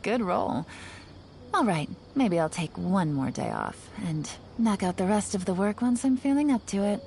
Good roll. All right, maybe I'll take one more day off and knock out the rest of the work once I'm feeling up to it.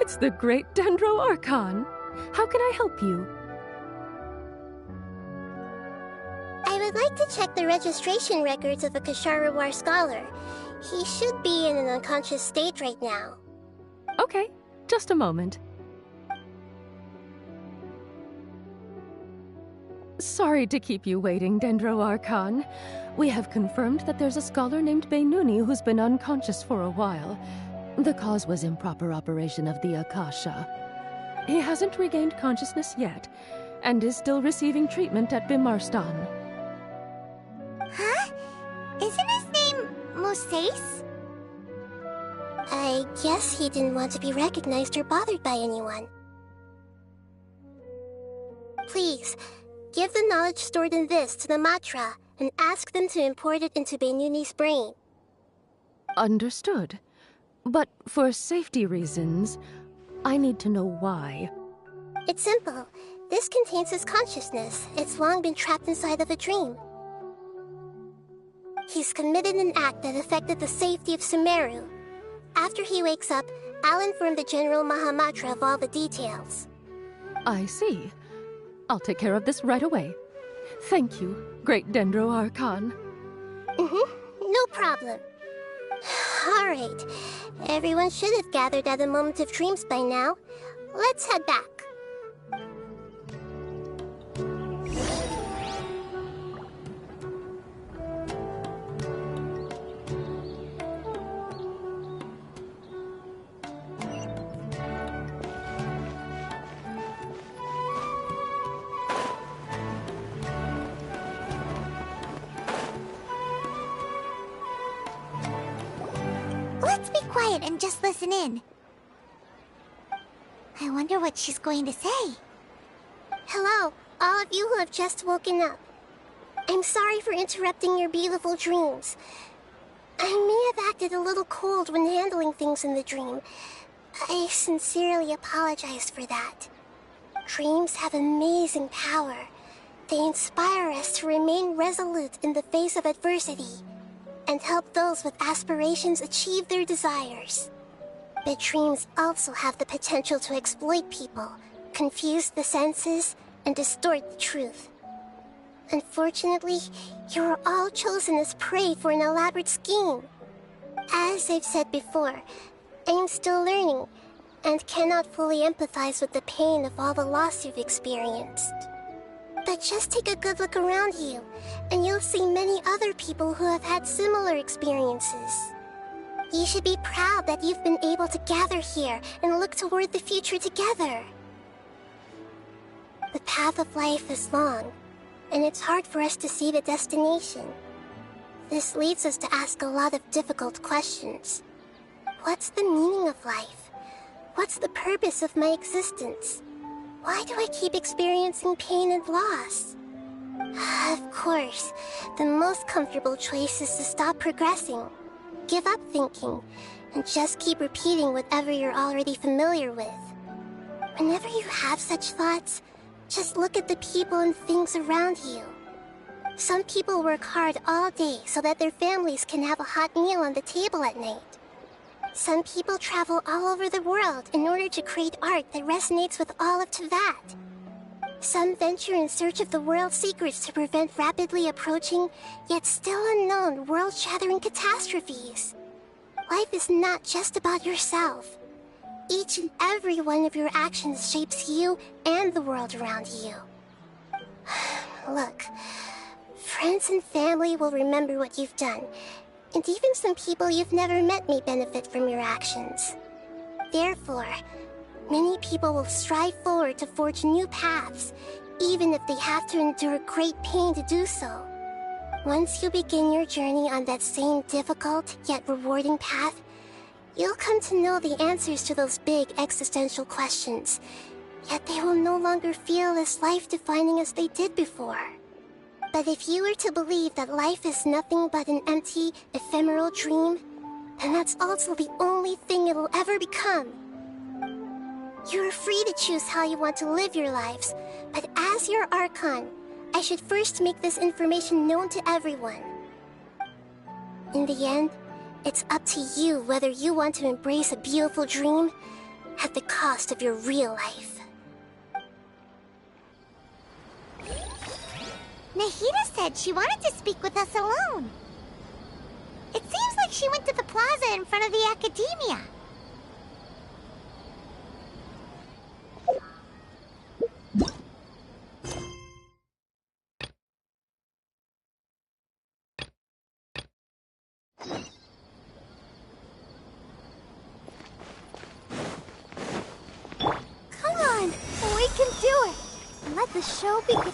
It's the great Dendro Archon. How can I help you? I would like to check the registration records of a Kasharawar scholar. He should be in an unconscious state right now. Okay, just a moment. Sorry to keep you waiting, Dendro Archon. We have confirmed that there's a scholar named Beinuni who's been unconscious for a while. The cause was improper operation of the Akasha. He hasn't regained consciousness yet, and is still receiving treatment at Bimarstan. Huh? Isn't his name Moses? I guess he didn't want to be recognized or bothered by anyone. Please, give the knowledge stored in this to the Matra and ask them to import it into Beinuni's brain. Understood. But for safety reasons, I need to know why. It's simple. This contains his consciousness. It's long been trapped inside of a dream. He's committed an act that affected the safety of Sumeru. After he wakes up, I'll inform the General Mahamatra of all the details. I see. I'll take care of this right away. Thank you, great Dendro Archon. No problem. All right. Everyone should have gathered at the Moment of Dreams by now. Let's head back. Let's be quiet and just listen in. I wonder what she's going to say. Hello, all of you who have just woken up. I'm sorry for interrupting your beautiful dreams. I may have acted a little cold when handling things in the dream. I sincerely apologize for that. Dreams have amazing power. They inspire us to remain resolute in the face of adversity, and help those with aspirations achieve their desires. But dreams also have the potential to exploit people, confuse the senses, and distort the truth. Unfortunately, you were all chosen as prey for an elaborate scheme. As I've said before, I'm still learning, and cannot fully empathize with the pain of all the loss you've experienced. But just take a good look around you, and you'll see many other people who have had similar experiences. You should be proud that you've been able to gather here and look toward the future together. The path of life is long, and it's hard for us to see the destination. This leads us to ask a lot of difficult questions. What's the meaning of life? What's the purpose of my existence? Why do I keep experiencing pain and loss? Of course, the most comfortable choice is to stop progressing, give up thinking, and just keep repeating whatever you're already familiar with. Whenever you have such thoughts, just look at the people and things around you. Some people work hard all day so that their families can have a hot meal on the table at night. Some people travel all over the world in order to create art that resonates with all of Teyvat. Some venture in search of the world's secrets to prevent rapidly approaching, yet still unknown, world-shattering catastrophes. Life is not just about yourself. Each and every one of your actions shapes you and the world around you. Look, friends and family will remember what you've done, and even some people you've never met may benefit from your actions. Therefore, many people will strive forward to forge new paths, even if they have to endure great pain to do so. Once you begin your journey on that same difficult yet rewarding path, you'll come to know the answers to those big existential questions, yet they will no longer feel as life-defining as they did before. But if you were to believe that life is nothing but an empty, ephemeral dream, then that's also the only thing it'll ever become. You are free to choose how you want to live your lives, but as your Archon, I should first make this information known to everyone. In the end, it's up to you whether you want to embrace a beautiful dream at the cost of your real life. Nahida said she wanted to speak with us alone. It seems like she went to the plaza in front of the academia. Come on, we can do it. Let the show begin.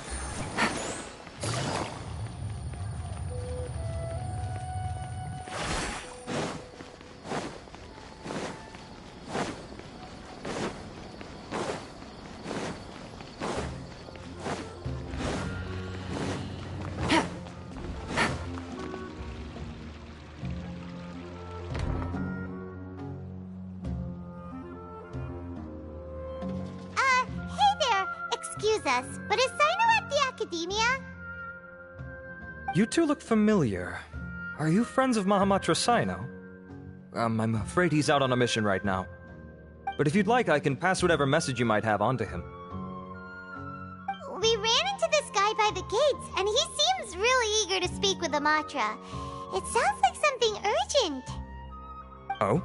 Excuse us, but is Sino at the academia? You two look familiar. Are you friends of Mahamatra Sino? I'm afraid he's out on a mission right now. But if you'd like, I can pass whatever message you might have on to him. We ran into this guy by the gates, and he seems really eager to speak with Amatra. It sounds like something urgent. Oh?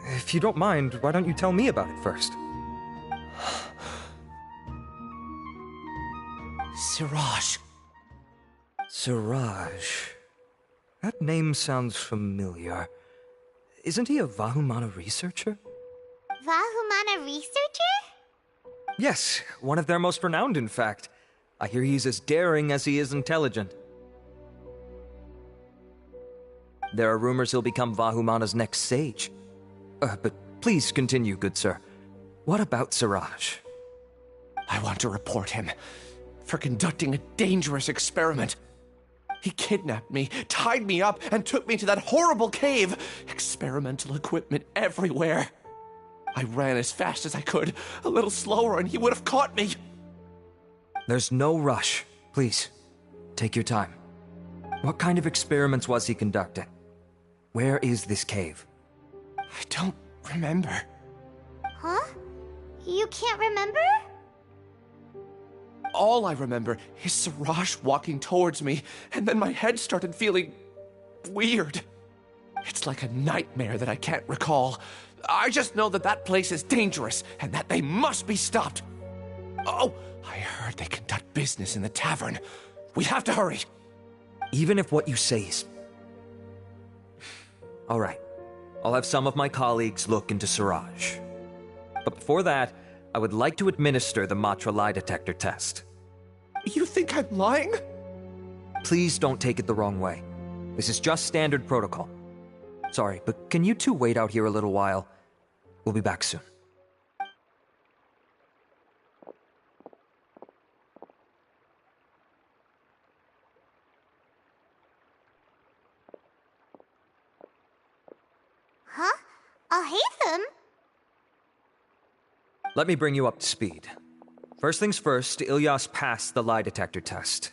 If you don't mind, why don't you tell me about it first? Siraj. Siraj. That name sounds familiar. Isn't he a Vahumana researcher? Vahumana researcher? Yes, one of their most renowned, in fact. I hear he's as daring as he is intelligent. There are rumors he'll become Vahumana's next sage. But please continue, good sir. What about Siraj? I want to report him for conducting a dangerous experiment. He kidnapped me, tied me up, and took me to that horrible cave. Experimental equipment everywhere. I ran as fast as I could, a little slower, and he would have caught me. There's no rush. Please, take your time. What kind of experiments was he conducting? Where is this cave? I don't remember. Huh? You can't remember? All I remember is Siraj walking towards me, and then my head started feeling weird. It's like a nightmare that I can't recall. I just know that that place is dangerous, and that they must be stopped. Oh, I heard they conduct business in the tavern. We have to hurry. Even if what you say is... All right. I'll have some of my colleagues look into Siraj. But before that, I would like to administer the Matra lie detector test. You think I'm lying? Please don't take it the wrong way. This is just standard protocol. Sorry, but can you two wait out here a little while? We'll be back soon. Huh? I'll hate them. Let me bring you up to speed. First things first, Ilyas passed the lie detector test.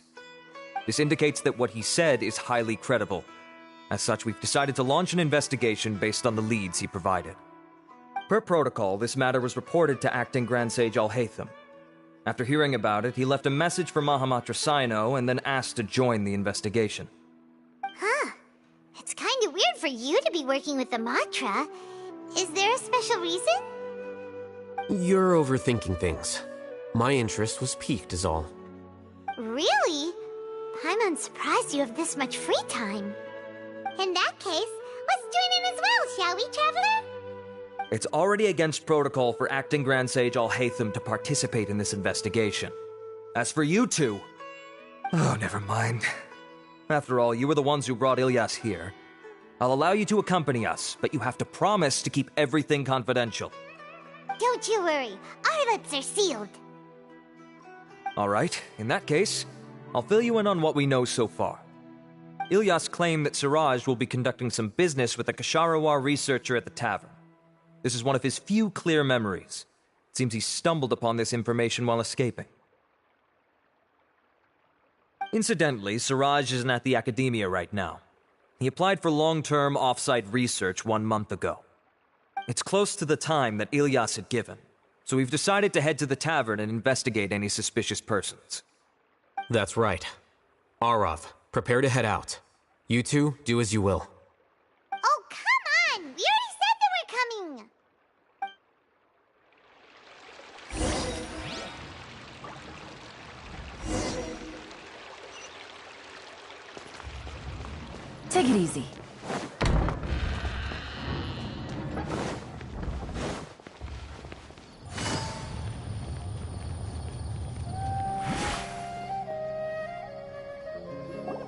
This indicates that what he said is highly credible. As such, we've decided to launch an investigation based on the leads he provided. Per protocol, this matter was reported to Acting Grand Sage Al-Haytham. After hearing about it, he left a message for Mahamatra Sino and then asked to join the investigation. Huh. It's kind of weird for you to be working with the Matra. Is there a special reason? You're overthinking things. My interest was piqued is all. Really? I'm unsurprised you have this much free time. In that case, let's join in as well, shall we, Traveler? It's already against protocol for Acting Grand Sage Al-Haytham to participate in this investigation. As for you two... Oh, never mind. After all, you were the ones who brought Ilyas here. I'll allow you to accompany us, but you have to promise to keep everything confidential. Don't you worry. Our lips are sealed. Alright, in that case, I'll fill you in on what we know so far. Ilyas claimed that Siraj will be conducting some business with a Kasharawar researcher at the tavern. This is one of his few clear memories. It seems he stumbled upon this information while escaping. Incidentally, Siraj isn't at the academia right now. He applied for long-term off-site research 1 month ago. It's close to the time that Ilyas had given, so we've decided to head to the tavern and investigate any suspicious persons. That's right. Arav, prepare to head out. You two, do as you will. Oh, come on! We already said that we're coming! Take it easy.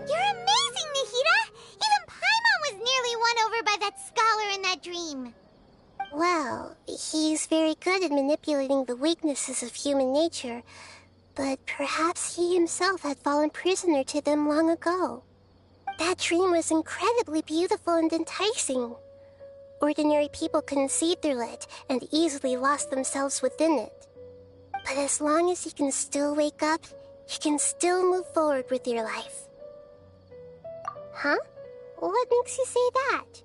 You're amazing, Nahida! Even Paimon was nearly won over by that scholar in that dream. Well, he's very good at manipulating the weaknesses of human nature, but perhaps he himself had fallen prisoner to them long ago. That dream was incredibly beautiful and enticing. Ordinary people couldn't see through it and easily lost themselves within it. But as long as you can still wake up, you can still move forward with your life. Huh? What makes you say that?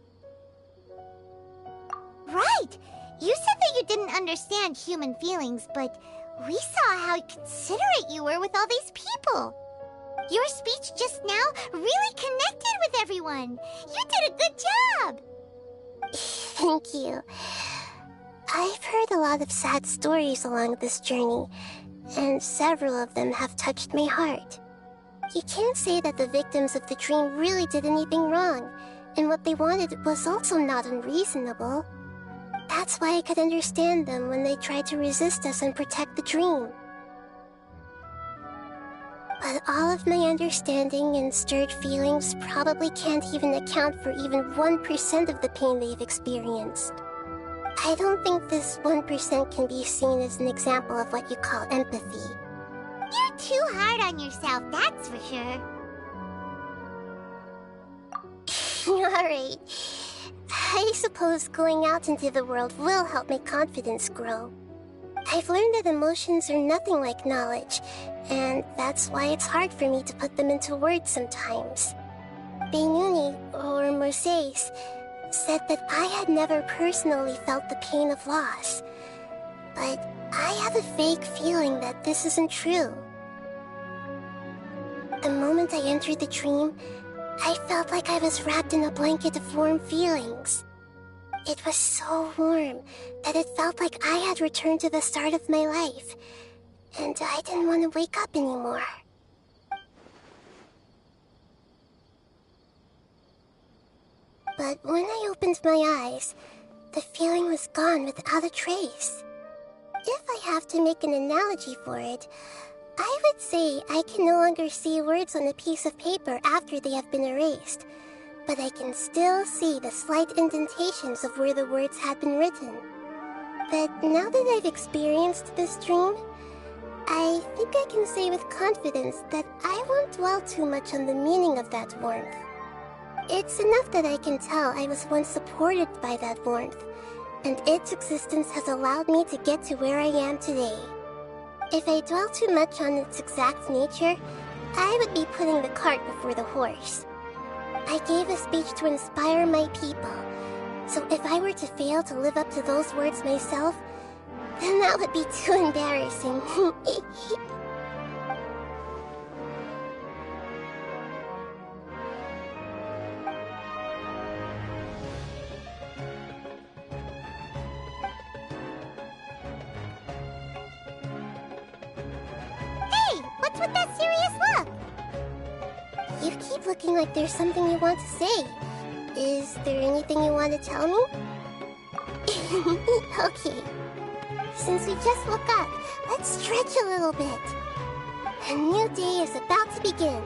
Right! You said that you didn't understand human feelings, but we saw how considerate you were with all these people. Your speech just now really connected with everyone. You did a good job. Thank you. I've heard a lot of sad stories along this journey, and several of them have touched my heart. You can't say that the victims of the dream really did anything wrong, and what they wanted was also not unreasonable. That's why I could understand them when they tried to resist us and protect the dream. But all of my understanding and stirred feelings probably can't even account for even 1% of the pain they've experienced. I don't think this 1% can be seen as an example of what you call empathy. You're too hard on yourself, that's for sure. Alright. I suppose going out into the world will help my confidence grow. I've learned that emotions are nothing like knowledge, and that's why it's hard for me to put them into words sometimes. Benuni, or Moses, said that I had never personally felt the pain of loss. But I have a vague feeling that this isn't true. The moment I entered the dream, I felt like I was wrapped in a blanket of warm feelings. It was so warm that it felt like I had returned to the start of my life, and I didn't want to wake up anymore. But when I opened my eyes, the feeling was gone without a trace. If I have to make an analogy for it, I would say I can no longer see words on a piece of paper after they have been erased, but I can still see the slight indentations of where the words had been written. But now that I've experienced this dream, I think I can say with confidence that I won't dwell too much on the meaning of that warmth. It's enough that I can tell I was once supported by that warmth, and its existence has allowed me to get to where I am today. If I dwell too much on its exact nature, I would be putting the cart before the horse. I gave a speech to inspire my people, so if I were to fail to live up to those words myself, then That would be too embarrassing. Hey, what's with that serious look? You keep looking like there's something you want to say. Is there anything you want to tell me? Okay. Since we just woke up, let's stretch a little bit. A new day is about to begin.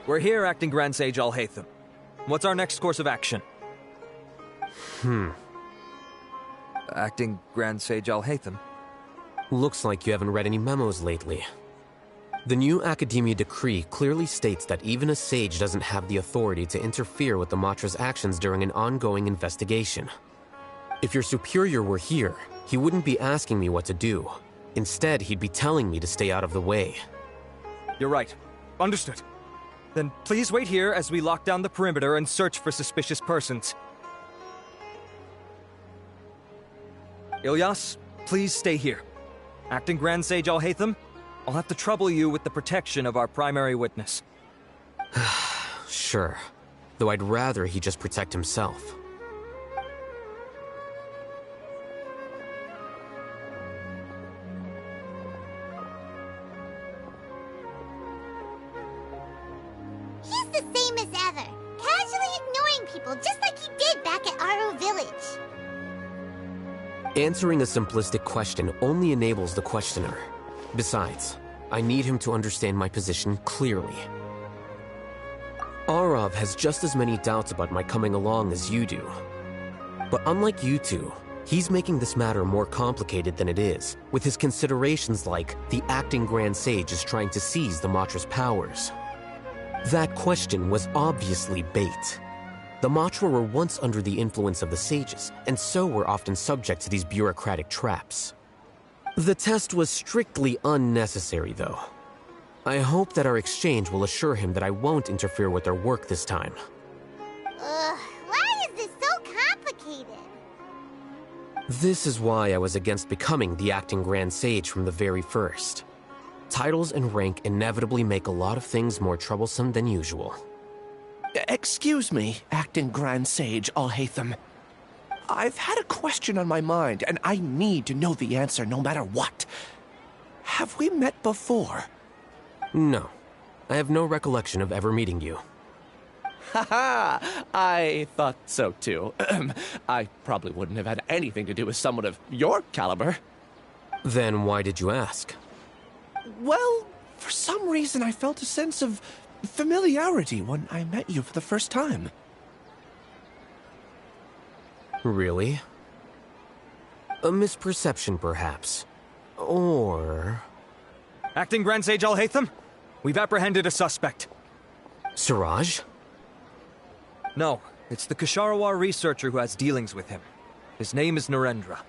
We're here, Acting Grand Sage Alhaitham. What's our next course of action? Acting Grand Sage Alhaitham? Looks like you haven't read any memos lately. The new Academia decree clearly states that even a sage doesn't have the authority to interfere with the Matra's actions during an ongoing investigation. If your superior were here, he wouldn't be asking me what to do. Instead, he'd be telling me to stay out of the way. You're right. Understood. Then please wait here as we lock down the perimeter and search for suspicious persons. Ilyas, please stay here. Acting Grand Sage Alhaitham, I'll have to trouble you with the protection of our primary witness. Sure. Though I'd rather he just protect himself. He's the same as ever, casually ignoring people just like he did back at Aru Village. Answering a simplistic question only enables the questioner. Besides, I need him to understand my position clearly. Arav has just as many doubts about my coming along as you do. But unlike you two, he's making this matter more complicated than it is, with his considerations like the acting Grand Sage is trying to seize the Matra's powers. That question was obviously bait. The Matra were once under the influence of the sages, and so were often subject to these bureaucratic traps. The test was strictly unnecessary, though. I hope that our exchange will assure him that I won't interfere with their work this time. Why is this so complicated? This is why I was against becoming the acting Grand Sage from the very first. Titles and rank inevitably make a lot of things more troublesome than usual. Excuse me, Acting Grand Sage Alhaitham. I've had a question on my mind, and I need to know the answer no matter what. Have we met before? No. I have no recollection of ever meeting you. Haha! I thought so too. I probably wouldn't have had anything to do with someone of your caliber. Then why did you ask? Well, for some reason I felt a sense of familiarity when I met you for the first time. Really? A misperception, perhaps. Or... Acting Grand Sage Alhaitham, we've apprehended a suspect. Siraj? No, it's the Ksharawar researcher who has dealings with him. His name is Narendra.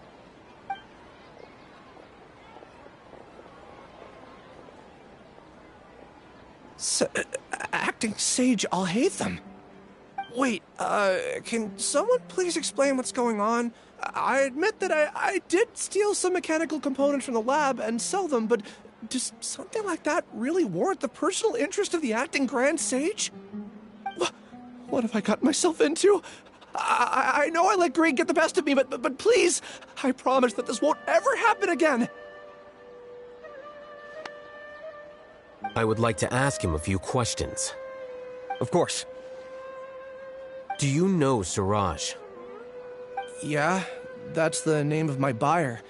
Acting Sage Alhaitham? Wait, can someone please explain what's going on? I admit that I did steal some mechanical components from the lab and sell them, but does something like that really warrant the personal interest of the Acting Grand Sage? What have I got myself into? I know I let greed get the best of me, but please, I promise that this won't ever happen again. I would like to ask him a few questions. Of course. Do you know Suraj? Yeah, that's the name of my buyer.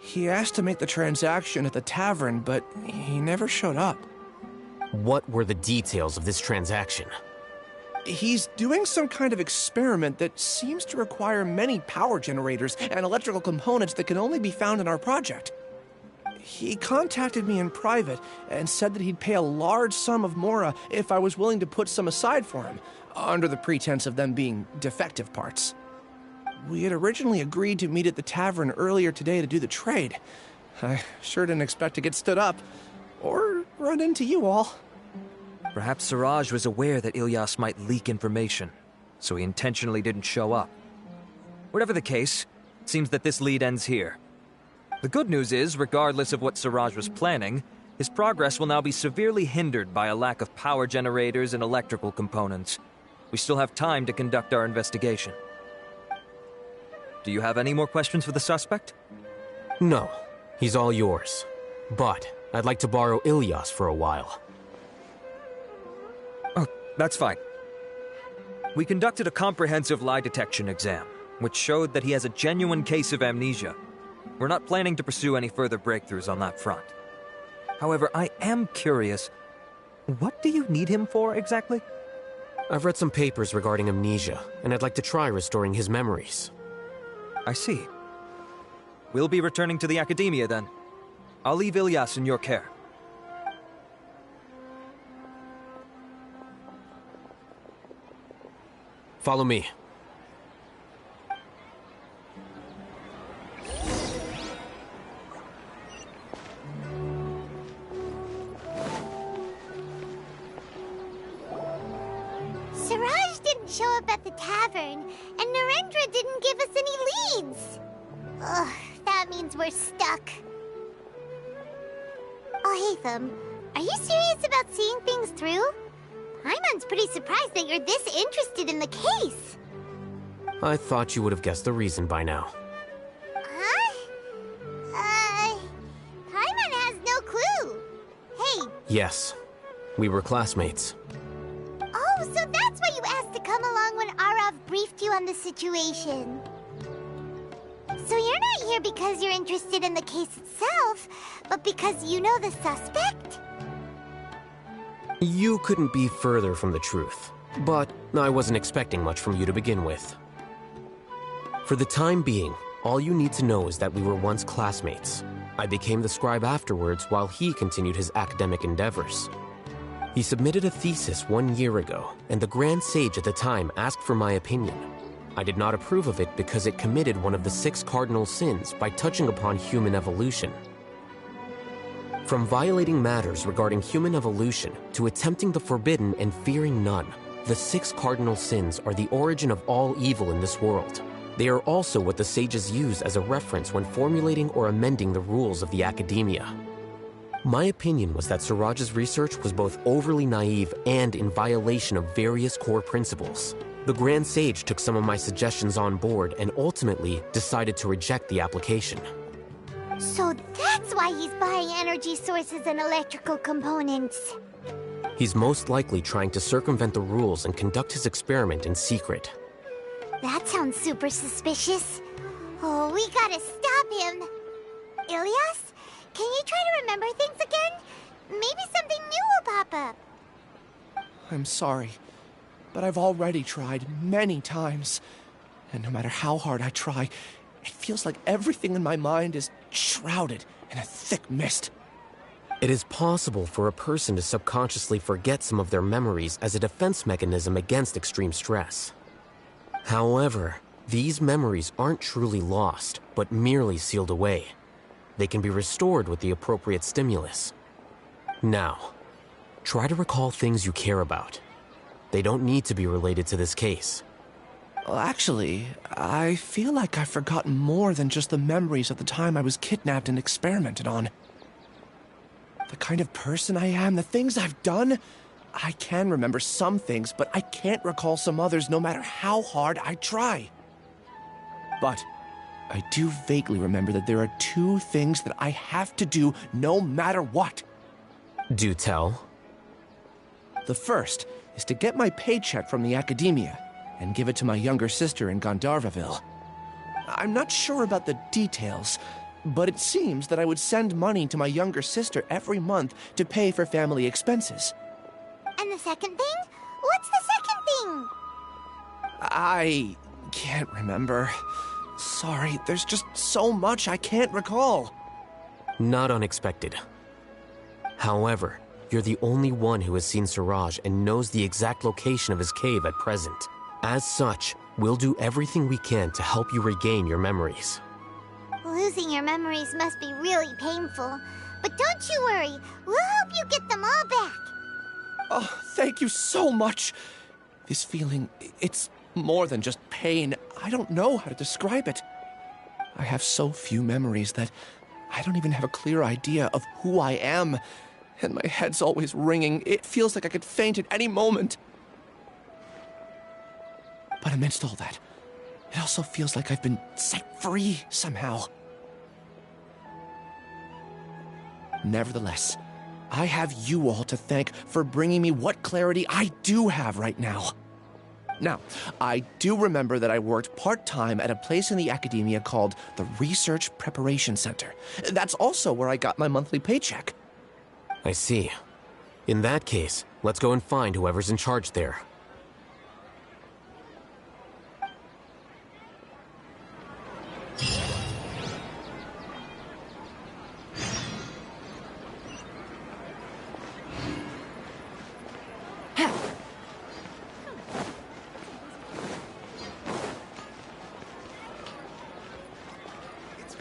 He asked to make the transaction at the tavern, but he never showed up. What were the details of this transaction? He's doing some kind of experiment that seems to require many power generators and electrical components that can only be found in our project. He contacted me in private and said that he'd pay a large sum of mora if I was willing to put some aside for him, under the pretense of them being defective parts. We had originally agreed to meet at the tavern earlier today to do the trade. I sure didn't expect to get stood up, or run into you all. Perhaps Suraj was aware that Ilyas might leak information, so he intentionally didn't show up. Whatever the case, it seems that this lead ends here. The good news is, regardless of what Suraj was planning, his progress will now be severely hindered by a lack of power generators and electrical components. We still have time to conduct our investigation. Do you have any more questions for the suspect? No, he's all yours. But I'd like to borrow Ilyas for a while. Oh, that's fine. We conducted a comprehensive lie detection exam, which showed that he has a genuine case of amnesia. We're not planning to pursue any further breakthroughs on that front. However, I am curious, what do you need him for exactly? I've read some papers regarding amnesia, and I'd like to try restoring his memories. I see. We'll be returning to the academia then. I'll leave Ilyas in your care. Follow me. Suraj didn't show up at the tavern, and Narendra didn't give us any leads. Ugh, that means we're stuck. Oh, Hatham, are you serious about seeing things through? Paimon's pretty surprised that you're this interested in the case. I thought you would have guessed the reason by now. Huh? Paimon has no clue. Hey. Yes, we were classmates. Oh, so that's why you asked to come along when Arav briefed you on the situation. So you're not here because you're interested in the case itself, but because you know the suspect? You couldn't be further from the truth, but I wasn't expecting much from you to begin with. For the time being, all you need to know is that we were once classmates. I became the scribe afterwards while he continued his academic endeavors. He submitted a thesis 1 year ago, and the Grand Sage at the time asked for my opinion. I did not approve of it because it committed one of the 6 cardinal sins by touching upon human evolution. From violating matters regarding human evolution to attempting the forbidden and fearing none, the 6 cardinal sins are the origin of all evil in this world. They are also what the sages use as a reference when formulating or amending the rules of the academia. My opinion was that Suraj's research was both overly naive and in violation of various core principles. The Grand Sage took some of my suggestions on board and ultimately decided to reject the application. So that's why he's buying energy sources and electrical components. He's most likely trying to circumvent the rules and conduct his experiment in secret. That sounds super suspicious. Oh, we gotta stop him. Ilyas, can you try to remember things again? Maybe something new will pop up. I'm sorry, but I've already tried many times. And no matter how hard I try, it feels like everything in my mind is shrouded in a thick mist. It is possible for a person to subconsciously forget some of their memories as a defense mechanism against extreme stress. However, these memories aren't truly lost, but merely sealed away. They can be restored with the appropriate stimulus. Now, try to recall things you care about. They don't need to be related to this case. Well, actually, I feel like I've forgotten more than just the memories of the time I was kidnapped and experimented on. The kind of person I am, the things I've done, I can remember some things, but I can't recall some others no matter how hard I try. But I do vaguely remember that there are two things that I have to do no matter what. Do tell. The first is to get my paycheck from the academia and give it to my younger sister in Gandharvaville. I'm not sure about the details, but it seems that I would send money to my younger sister every month to pay for family expenses. And the second thing? What's the second thing? I can't remember. Sorry, there's just so much I can't recall. Not unexpected. However, you're the only one who has seen Suraj and knows the exact location of his cave at present. As such, we'll do everything we can to help you regain your memories. Losing your memories must be really painful. But don't you worry, we'll help you get them all back. Oh, thank you so much. This feeling, it's more than just pain. I don't know how to describe it. I have so few memories that I don't even have a clear idea of who I am. And my head's always ringing. It feels like I could faint at any moment. But amidst all that, it also feels like I've been set free somehow. Nevertheless, I have you all to thank for bringing me what clarity I do have right now. Now, I do remember that I worked part-time at a place in the academia called the Research Preparation Center. That's also where I got my monthly paycheck. I see. In that case, let's go and find whoever's in charge there.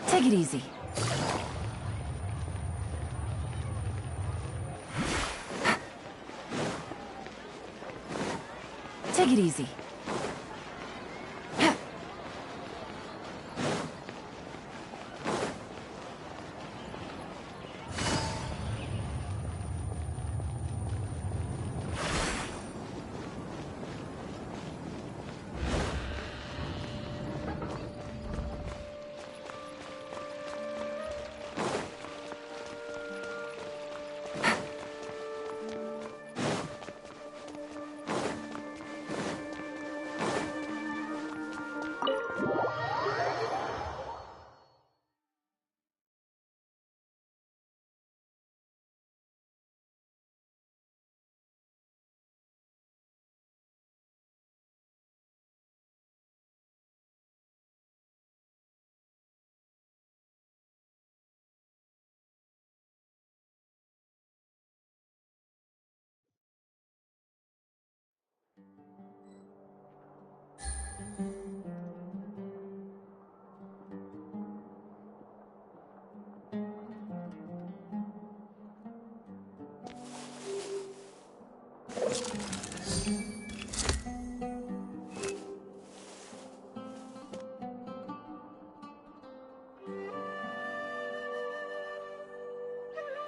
Take it easy. Take it easy.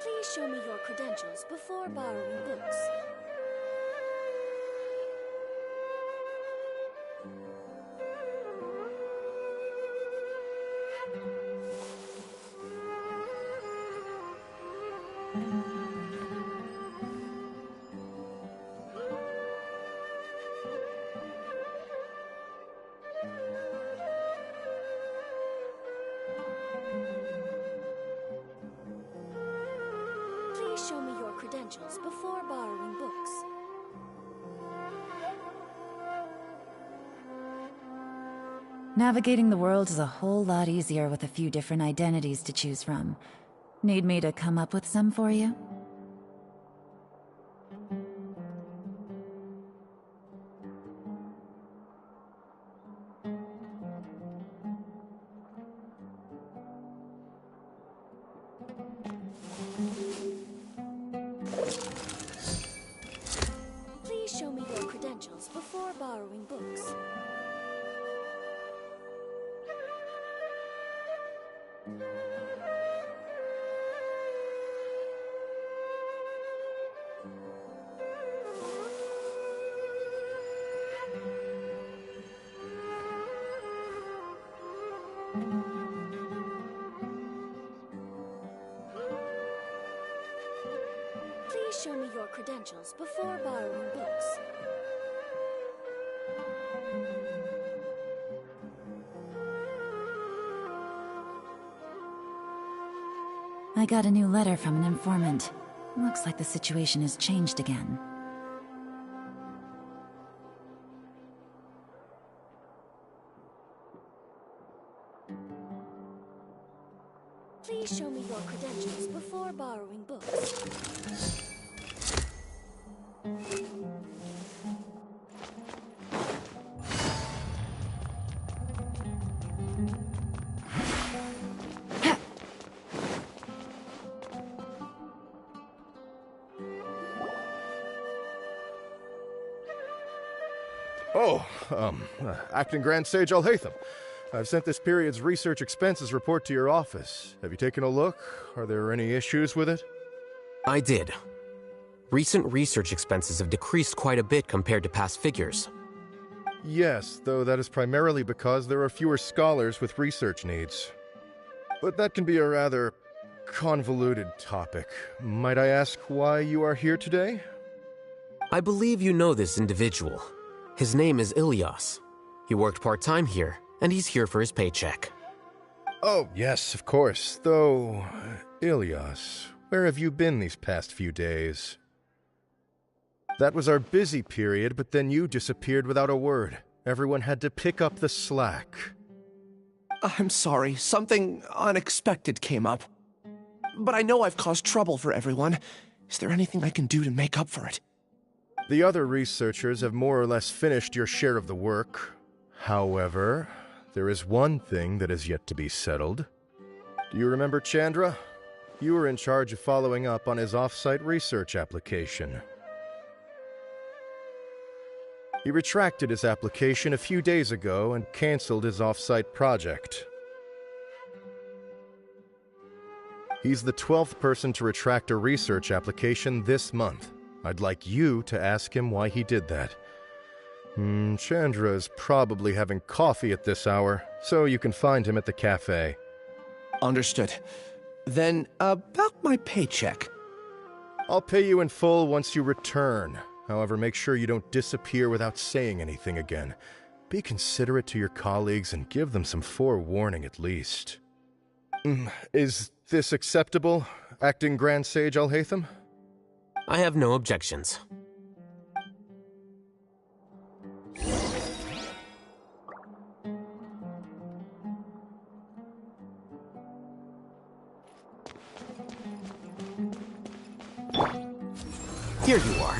Please show me your credentials before borrowing books. Please show me your credentials before borrowing books. Navigating the world is a whole lot easier with a few different identities to choose from. Need me to come up with some for you? Please show me your credentials before borrowing books. credentials before borrowing books. I got a new letter from an informant. Looks like the situation has changed again. Please show me your credentials before borrowing books. Oh, Acting Grand Sage Alhaitham. I've sent this period's research expenses report to your office. Have you taken a look? Are there any issues with it? I did. Recent research expenses have decreased quite a bit compared to past figures. Yes, though that is primarily because there are fewer scholars with research needs. But that can be a rather convoluted topic. Might I ask why you are here today? I believe you know this individual. His name is Ilyas. He worked part-time here, and he's here for his paycheck. Oh, yes, of course. Though, Ilyas, where have you been these past few days? That was our busy period, but then you disappeared without a word. Everyone had to pick up the slack. I'm sorry, something unexpected came up. But I know I've caused trouble for everyone. Is there anything I can do to make up for it? The other researchers have more or less finished your share of the work. However, there is one thing that is yet to be settled. Do you remember Chandra? You were in charge of following up on his off-site research application. He retracted his application a few days ago and canceled his off-site project. He's the 12th person to retract a research application this month. I'd like you to ask him why he did that. Chandra is probably having coffee at this hour, so you can find him at the cafe. Understood. Then, about my paycheck. I'll pay you in full once you return. However, make sure you don't disappear without saying anything again. Be considerate to your colleagues and give them some forewarning at least. Is this acceptable, Acting Grand Sage Alhaitham? I have no objections. Here you are.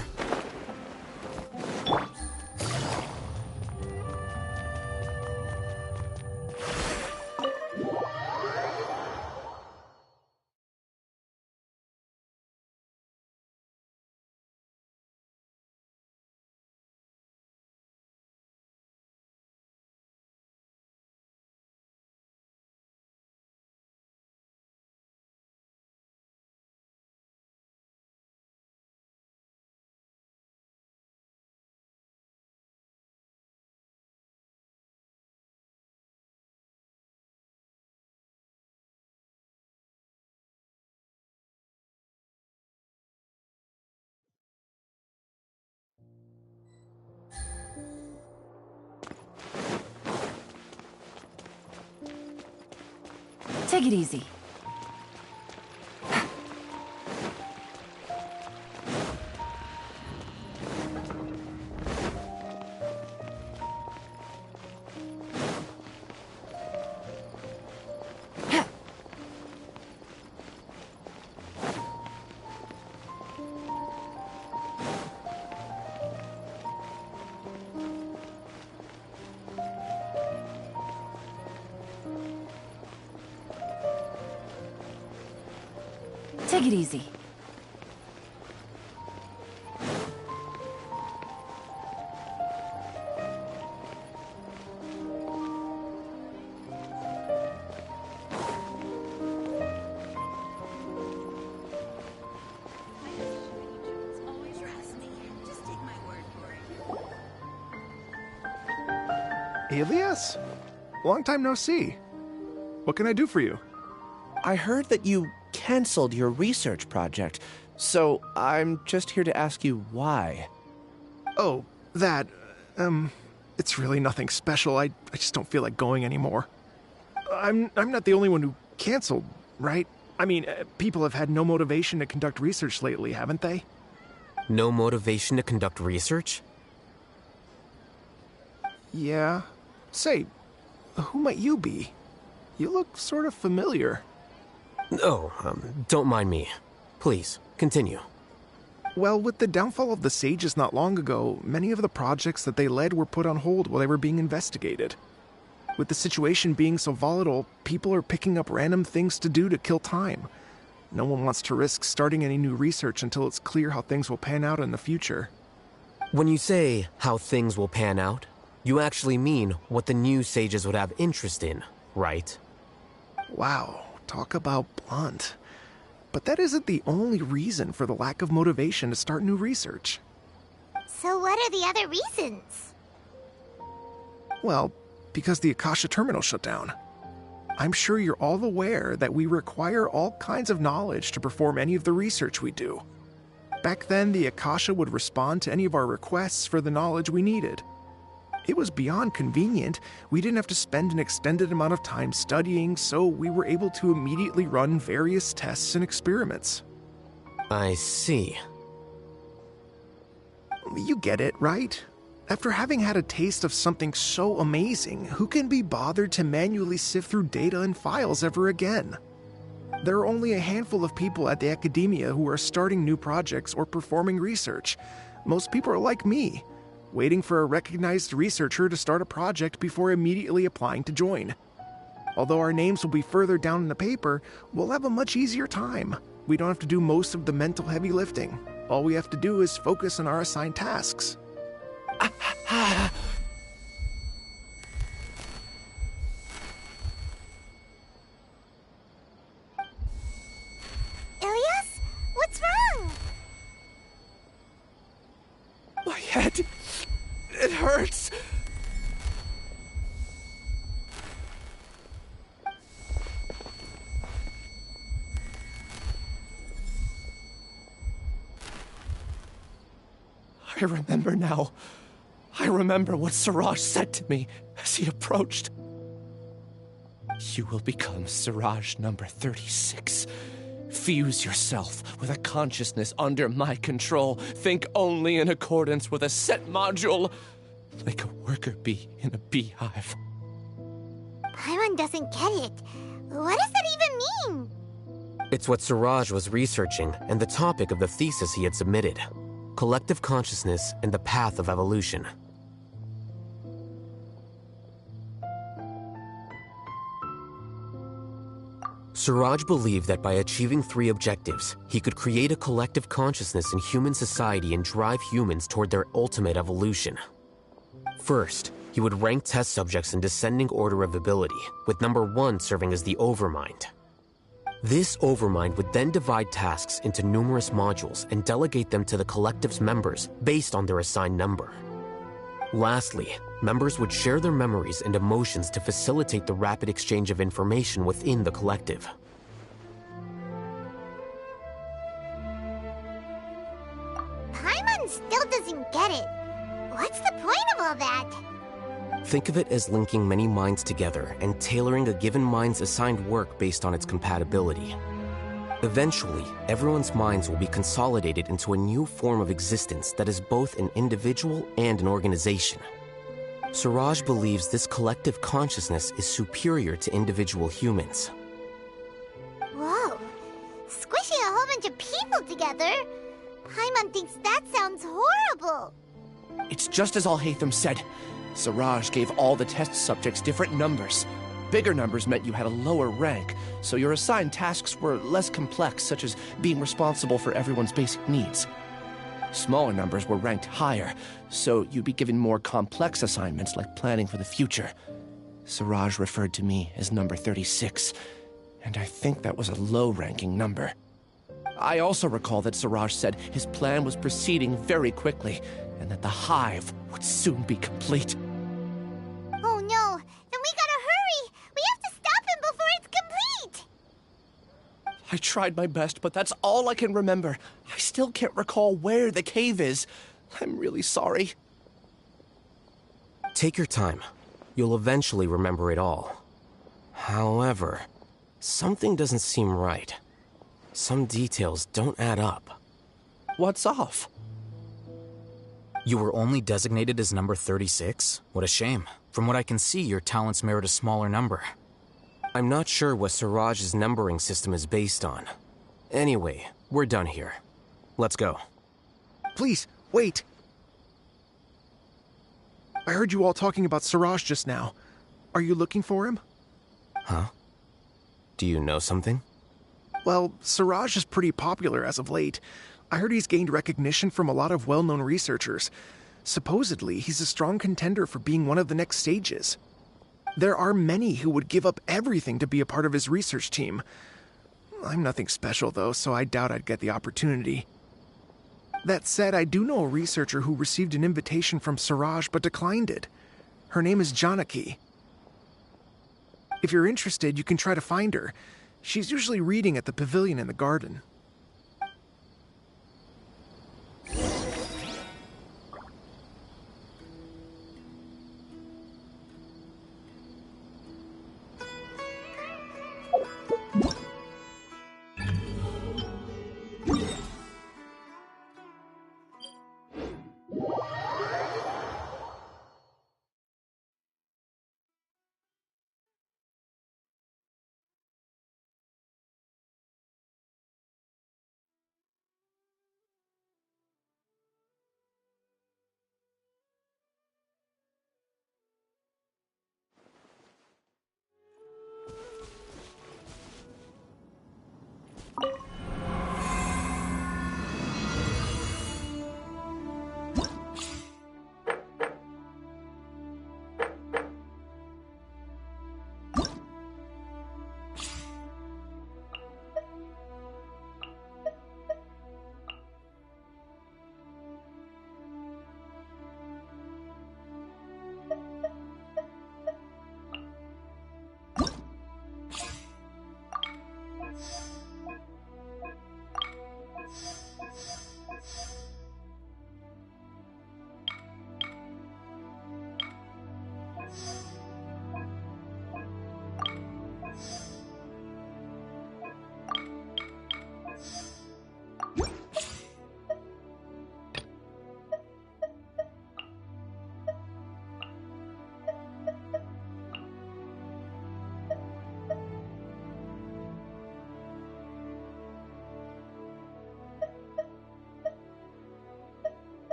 Take it easy. Take it easy. Ilyas? Long time no see. What can I do for you? I heard that you canceled your research project, So, I'm just here to ask you why. Oh, it's really nothing special. I just don't feel like going anymore. I'm not the only one who canceled, right? I mean, people have had no motivation to conduct research lately, haven't they? No motivation to conduct research? Yeah. Say, who might you be? You look sort of familiar. Oh, don't mind me. Please, continue. Well, with the downfall of the Sages not long ago, many of the projects that they led were put on hold while they were being investigated. With the situation being so volatile, people are picking up random things to do to kill time. No one wants to risk starting any new research until it's clear how things will pan out in the future. When you say how things will pan out, you actually mean what the new Sages would have interest in, right? Wow, talk about blunt. But that isn't the only reason for the lack of motivation to start new research. So what are the other reasons? Well, because the Akasha terminal shut down. I'm sure you're all aware that we require all kinds of knowledge to perform any of the research we do. Back then, the Akasha would respond to any of our requests for the knowledge we needed. It was beyond convenient. We didn't have to spend an extended amount of time studying, so we were able to immediately run various tests and experiments. I see. You get it, right? After having had a taste of something so amazing, who can be bothered to manually sift through data and files ever again? There are only a handful of people at the academia who are starting new projects or performing research. Most people are like me, waiting for a recognized researcher to start a project before immediately applying to join. Although our names will be further down in the paper, we'll have a much easier time. We don't have to do most of the mental heavy lifting. All we have to do is focus on our assigned tasks. Ilias? What's wrong? My head... it hurts! I remember now. I remember what Siraj said to me as he approached. You will become Siraj number 36. Fuse yourself with a consciousness under my control. Think only in accordance with a set module, like a worker bee in a beehive. Paimon doesn't get it. What does that even mean? It's what Siraj was researching and the topic of the thesis he had submitted. Collective consciousness and the path of evolution. Siraj believed that by achieving 3 objectives, he could create a collective consciousness in human society and drive humans toward their ultimate evolution. First, he would rank test subjects in descending order of ability, with number 1 serving as the overmind. This overmind would then divide tasks into numerous modules and delegate them to the collective's members based on their assigned number. Lastly, members would share their memories and emotions to facilitate the rapid exchange of information within the collective. Paimon still doesn't get it. What's the point of all that? Think of it as linking many minds together and tailoring a given mind's assigned work based on its compatibility. Eventually, everyone's minds will be consolidated into a new form of existence that is both an individual and an organization. Siraj believes this collective consciousness is superior to individual humans. Whoa. Squishing a whole bunch of people together? Paimon thinks that sounds horrible. It's just as Al-Haytham said. Siraj gave all the test subjects different numbers. Bigger numbers meant you had a lower rank, so your assigned tasks were less complex, such as being responsible for everyone's basic needs. Smaller numbers were ranked higher, so you'd be given more complex assignments like planning for the future. Siraj referred to me as number 36, and I think that was a low-ranking number. I also recall that Siraj said his plan was proceeding very quickly, and that the hive would soon be complete. Oh no, then we gotta hurry! We have to stop him before it's complete! I tried my best, but that's all I can remember. I still can't recall where the cave is. I'm really sorry. Take your time. You'll eventually remember it all. However, something doesn't seem right. Some details don't add up. What's off? You were only designated as number 36? What a shame. From what I can see, your talents merit a smaller number. I'm not sure what Siraj's numbering system is based on. Anyway, we're done here. Let's go. Please, wait. I heard you all talking about Siraj just now. Are you looking for him? Huh? Do you know something? Well, Siraj is pretty popular as of late. I heard he's gained recognition from a lot of well-known researchers. Supposedly, he's a strong contender for being one of the next sages. There are many who would give up everything to be a part of his research team. I'm nothing special, though, so I doubt I'd get the opportunity. That said, I do know a researcher who received an invitation from Siraj but declined it. Her name is Janaki. If you're interested, you can try to find her. She's usually reading at the pavilion in the garden.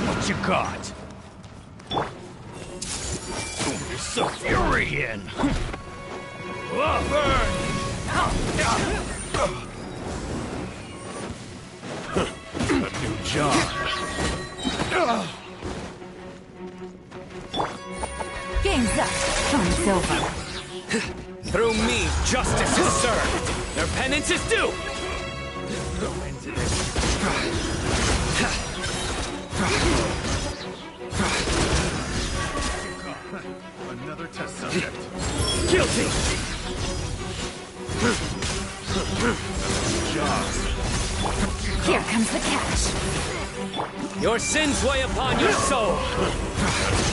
What you got? There's some fury in. Burn! A new job. Game's up. Fun's over. Through me, justice is served. Their penance is due. Go into this. Another test subject. Guilty! Here comes the catch. Your sins weigh upon your soul.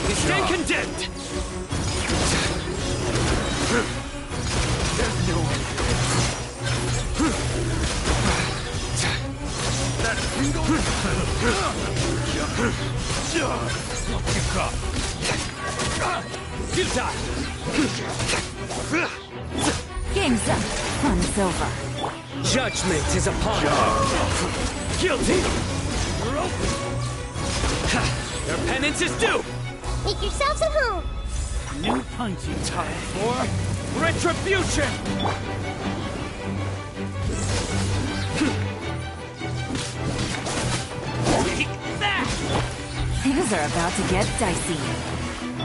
You stand condemned. There's no one. That single. Futile. Game's up. Fun's over. Judgment is upon you. Guilty. Their penance is due! Make yourselves at home. New punching time for retribution! Take that! Things are about to get dicey.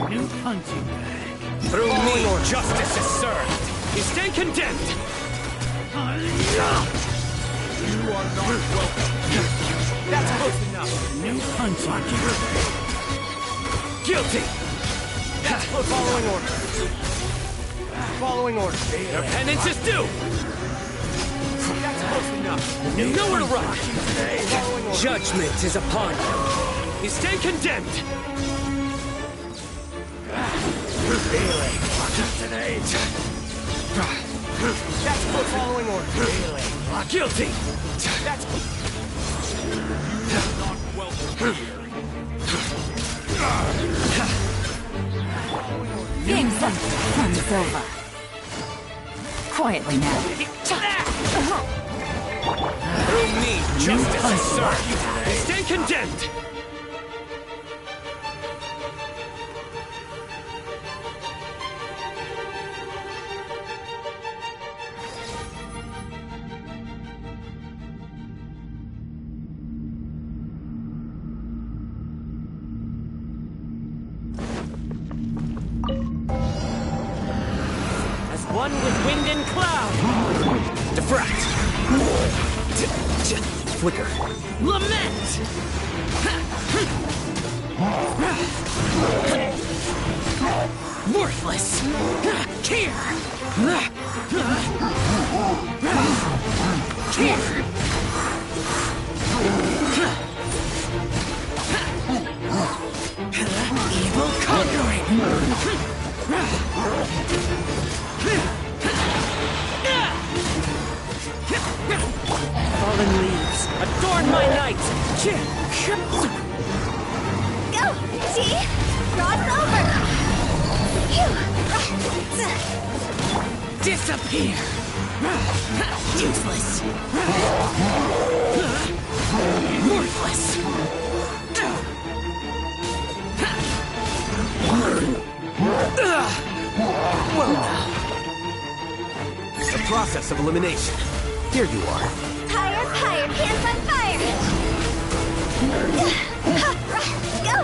New punching bag. Through me, justice is served. You stand condemned. You are not welcome. That's close enough. New punching bag. Guilty. That's close. Following order. Following order. Your penance is due. That's close enough. Nowhere to run. Judgment is upon you. You stand condemned. Feeling. That's close. Following order. Feeling. Guilty. That's not welcome. Game's up. Fun's over. Quietly now. Through me, justice is served. Stand condemned. One with wind and cloud. Diffract. Flicker. Lament. Worthless. Here. Here. Evil conquering. Fallen leaves, adorn my night! Go! See? Cross over! Disappear! Useless! Worthless! Well now. The process of elimination. Here you are. Higher, higher, pants on fire! Go!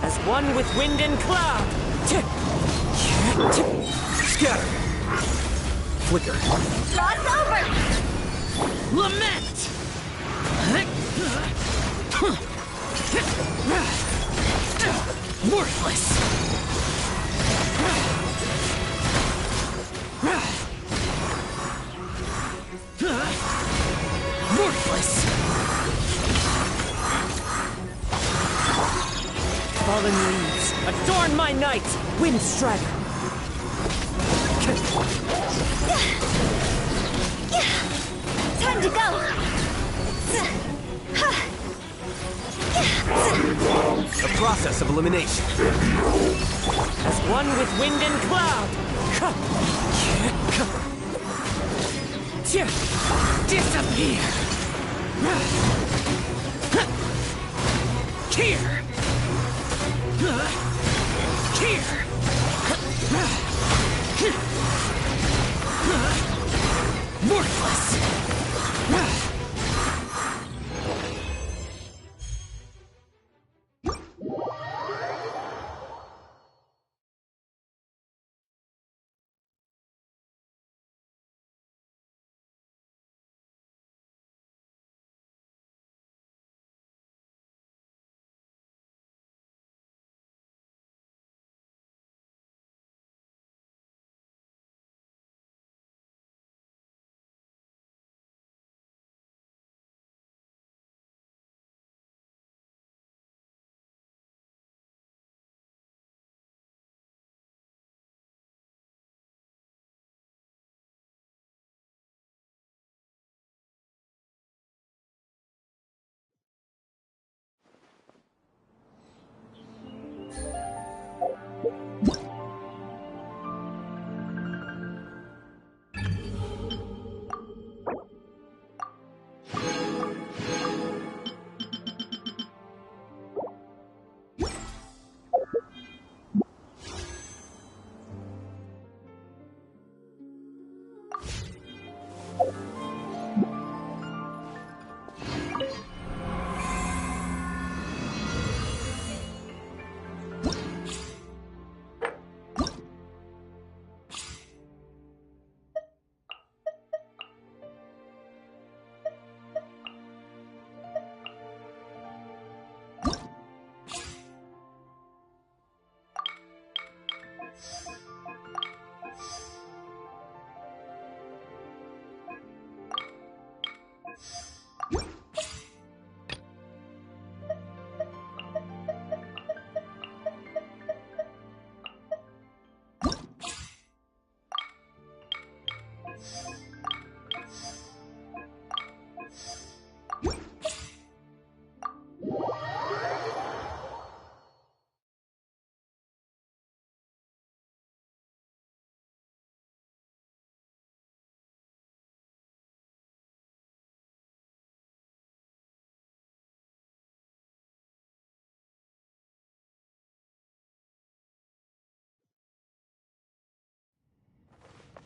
As one with wind and cloud! Scatter. Flicker. Cross over! Lament! Worthless! Worthless! Fallen leaves, adorn my night! Wind strider! Time to go! The process of elimination. As one with wind and cloud! Disappear! Here! Here! Worthless!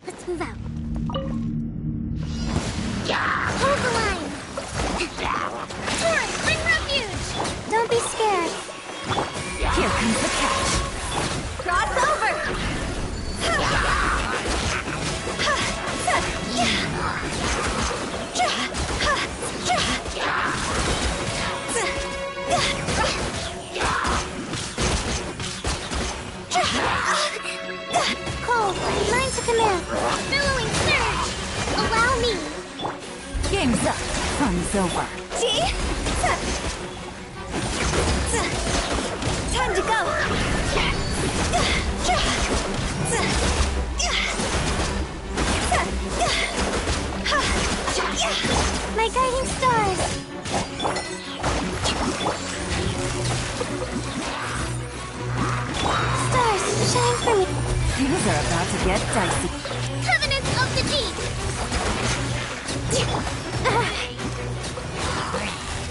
Let's move out. Hold the line. Turn, bring refuge. Don't be scared. Here comes the catch. Cross over. Cold, line to command. Billowing surge. Allow me. Game's up. Fun's over. See? Time to go. My guiding stars. Stars, shine for me. Things are about to get dicey. Covenants of the deep.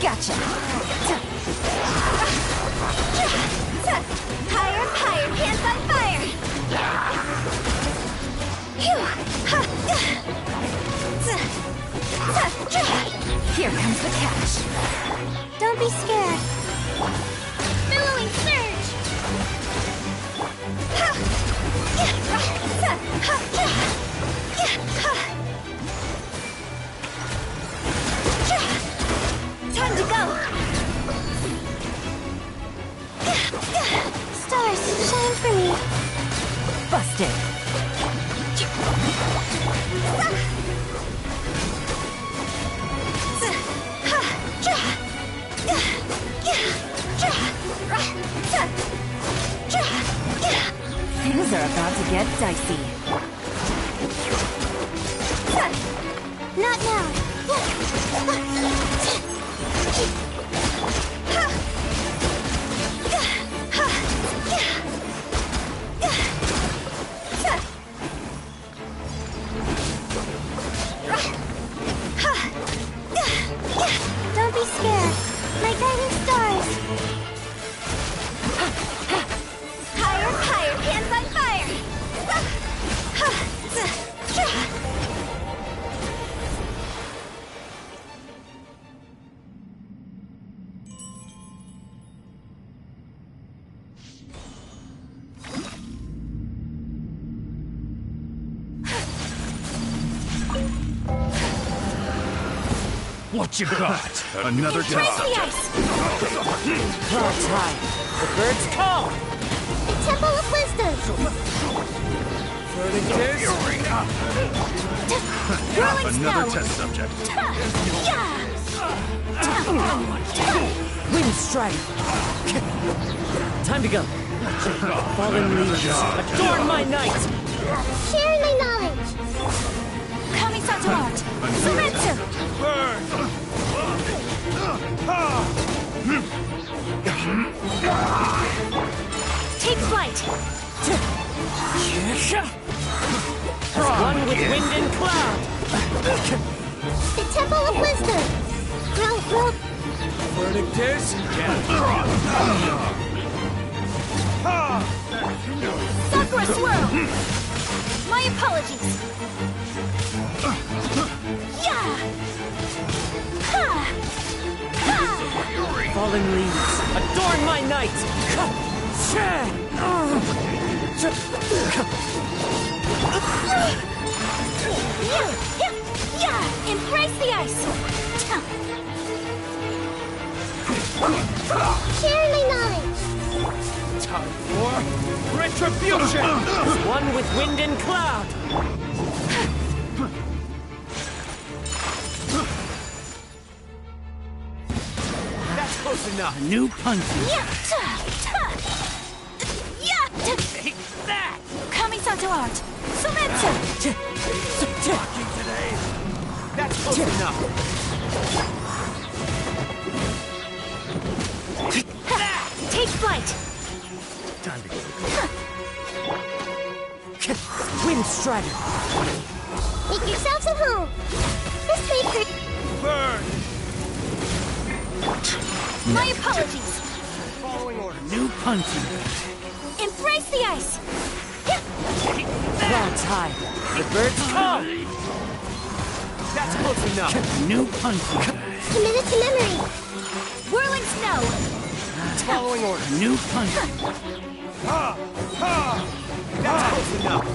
Gotcha. Higher, higher, hands on fire. Here comes the catch. Don't be scared. Billowing surge. Time to go. Stars, shine for me. Busted. Things are about to get dicey. Not now. Don't be scared. My guiding stars. Higher, higher, hands on fire. What you got? Another Break test the subject. ice. Cloud time. The birds call. The Temple of Wisdom. Rolling Another snow. test subject. Wind strike. Time to go. Fallen leaves. Adorn my night. Share my knowledge. Kamisato art. Sumetsu. Take flight. One with wind and cloud. The Temple of Wisdom. Grow. Verdict is... Sakura swirl. My apologies. Yeah. Fallen leaves. Adorn my night. Yeah. Embrace the ice. Share my knowledge. Time for retribution! One with wind and cloud. That's close enough. New punches. Take that! Kamisato art. Sumetsu. Talking today. That's close enough. Take flight. Time to go. Wind strider. Make yourselves at home. This way for... Burn! My apologies. Following order. New punching. Embrace the ice. Clouds high. The birds come! That's close enough. New punching bag. Committed to memory. Whirling snow. Following order. New punching. That's close enough.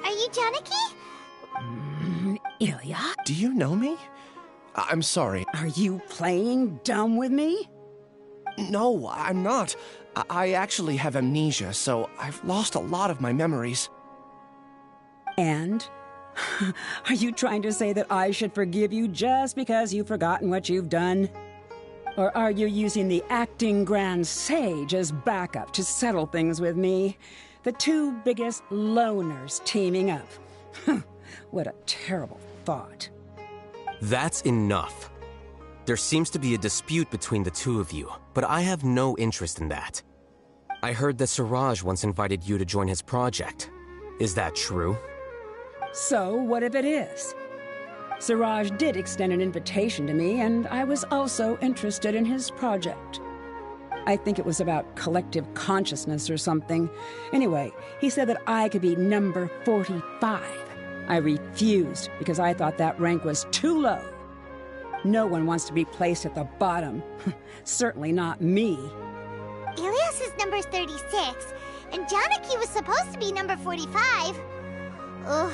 Are you Janaki? Ilya? Do you know me? I'm sorry. Are you playing dumb with me? No, I'm not. I actually have amnesia, so I've lost a lot of my memories. And? Are you trying to say that I should forgive you just because you've forgotten what you've done? Or are you using the acting grand sage as backup to settle things with me? The two biggest loners teaming up. What a terrible thought. That's enough. There seems to be a dispute between the two of you, but I have no interest in that. I heard that Siraj once invited you to join his project. Is that true? So, what if it is? Siraj did extend an invitation to me, and I was also interested in his project. I think it was about collective consciousness or something. Anyway, he said that I could be number 45. I refused because I thought that rank was too low. No one wants to be placed at the bottom. Certainly not me. Ilias is number 36, and Janaki was supposed to be number 45. Ugh,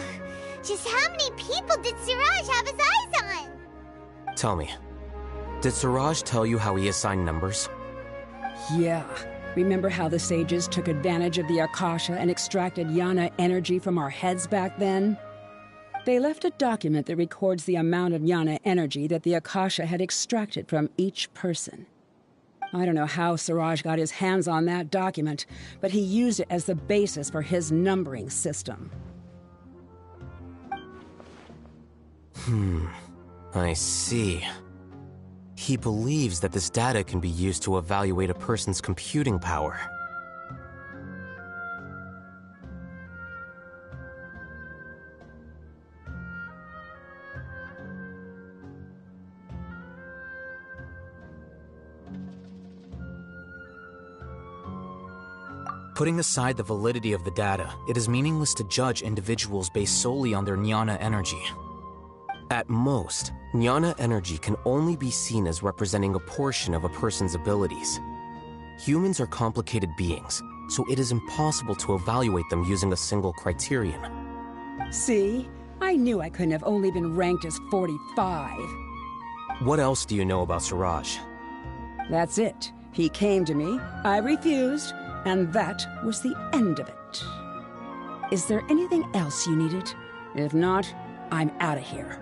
just how many people did Siraj have his eyes on? Tell me, did Siraj tell you how he assigned numbers? Yeah. Remember how the sages took advantage of the Akasha and extracted Yana energy from our heads back then? They left a document that records the amount of Yana energy that the Akasha had extracted from each person. I don't know how Siraj got his hands on that document, but he used it as the basis for his numbering system. I see. He believes that this data can be used to evaluate a person's computing power. Putting aside the validity of the data, it is meaningless to judge individuals based solely on their jnana energy. At most, jnana energy can only be seen as representing a portion of a person's abilities. Humans are complicated beings, so it is impossible to evaluate them using a single criterion. See? I knew I couldn't have only been ranked as 45. What else do you know about Suraj? That's it. He came to me, I refused, and that was the end of it. Is there anything else you needed? If not, I'm out of here.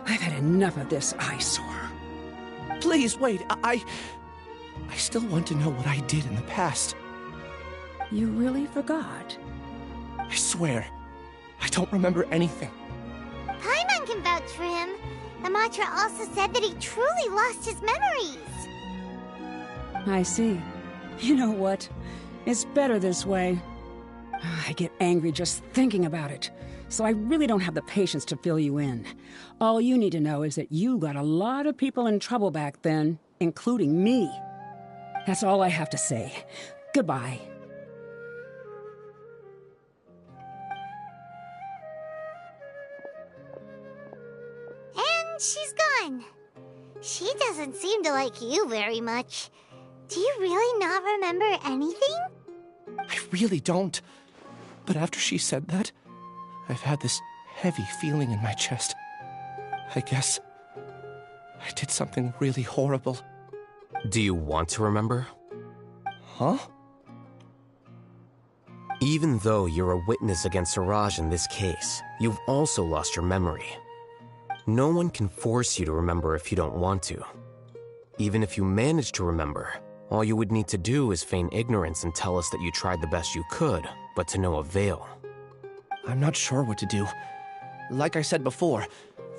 I've had enough of this eyesore. Please, wait. I still want to know what I did in the past. You really forgot? I swear, I don't remember anything. Paimon can vouch for him. The mantra also said that he truly lost his memories. I see. You know what? It's better this way. I get angry just thinking about it, so I really don't have the patience to fill you in. All you need to know is that you got a lot of people in trouble back then, including me. That's all I have to say. Goodbye. And she's gone. She doesn't seem to like you very much. Do you really not remember anything? I really don't. But after she said that, I've had this heavy feeling in my chest. I guess I did something really horrible. Do you want to remember? Huh? Even though you're a witness against Suraj in this case, you've also lost your memory. No one can force you to remember if you don't want to. Even if you manage to remember, all you would need to do is feign ignorance and tell us that you tried the best you could, but to no avail. I'm not sure what to do. Like I said before,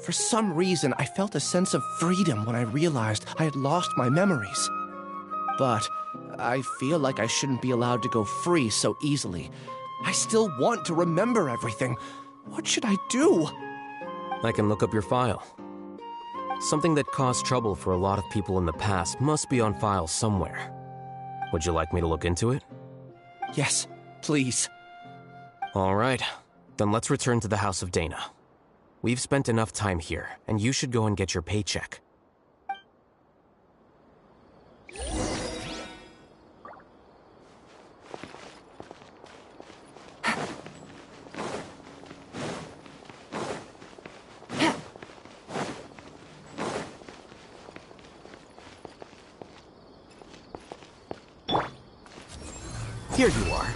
for some reason I felt a sense of freedom when I realized I had lost my memories. But I feel like I shouldn't be allowed to go free so easily. I still want to remember everything. What should I do? I can look up your file. Something that caused trouble for a lot of people in the past must be on file somewhere. Would you like me to look into it? Yes, please. All right, then let's return to the House of Dana. We've spent enough time here, and you should go and get your paycheck. Here you are.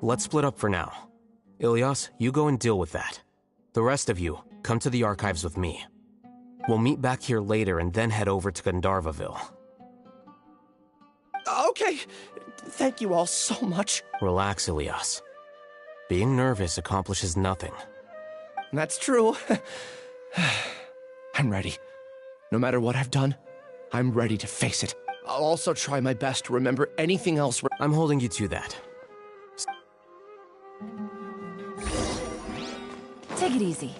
Let's split up for now. Ilyas, you go and deal with that. The rest of you, come to the archives with me. We'll meet back here later and then head over to Gandharvaville. Okay. Thank you all so much. Relax, Ilyas. Being nervous accomplishes nothing. That's true. I'm ready. No matter what I've done, I'm ready to face it. I'll also try my best to remember anything else. I'm holding you to that. Take it easy.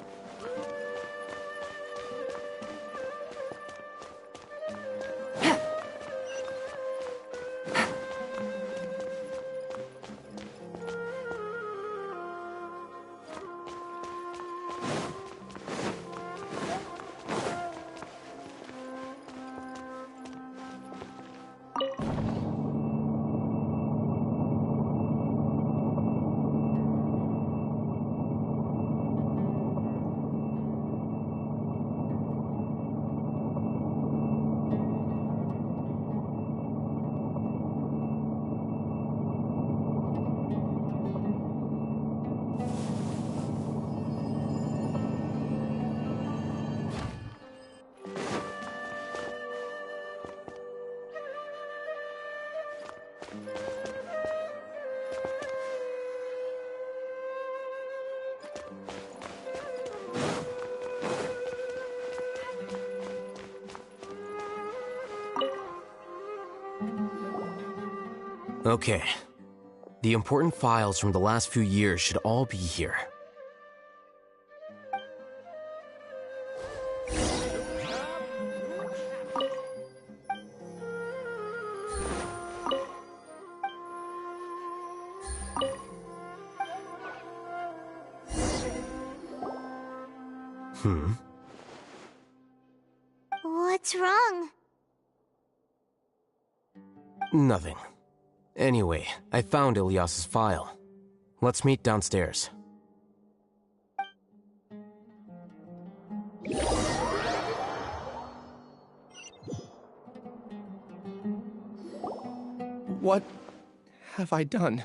Okay. The important files from the last few years should all be here. What's wrong? Nothing. Anyway, I found Ilyas's file. Let's meet downstairs. What have I done?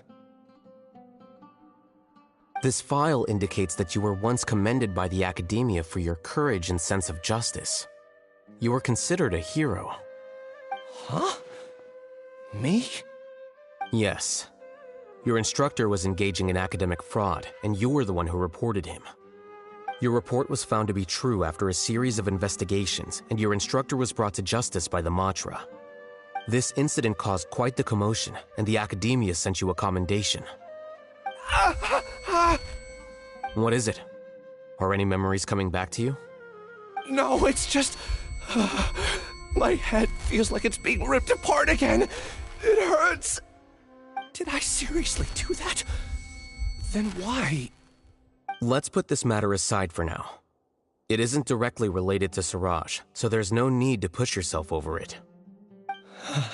This file indicates that you were once commended by the academia for your courage and sense of justice. You were considered a hero. Huh? Me? Yes. Your instructor was engaging in academic fraud, and you were the one who reported him. Your report was found to be true after a series of investigations, and your instructor was brought to justice by the Matra. This incident caused quite the commotion, and the academia sent you a commendation. What is it? Are any memories coming back to you? No, it's just... my head feels like it's being ripped apart again. It hurts. Did I seriously do that? Then why? Let's put this matter aside for now. It isn't directly related to Siraj, so there's no need to push yourself over it.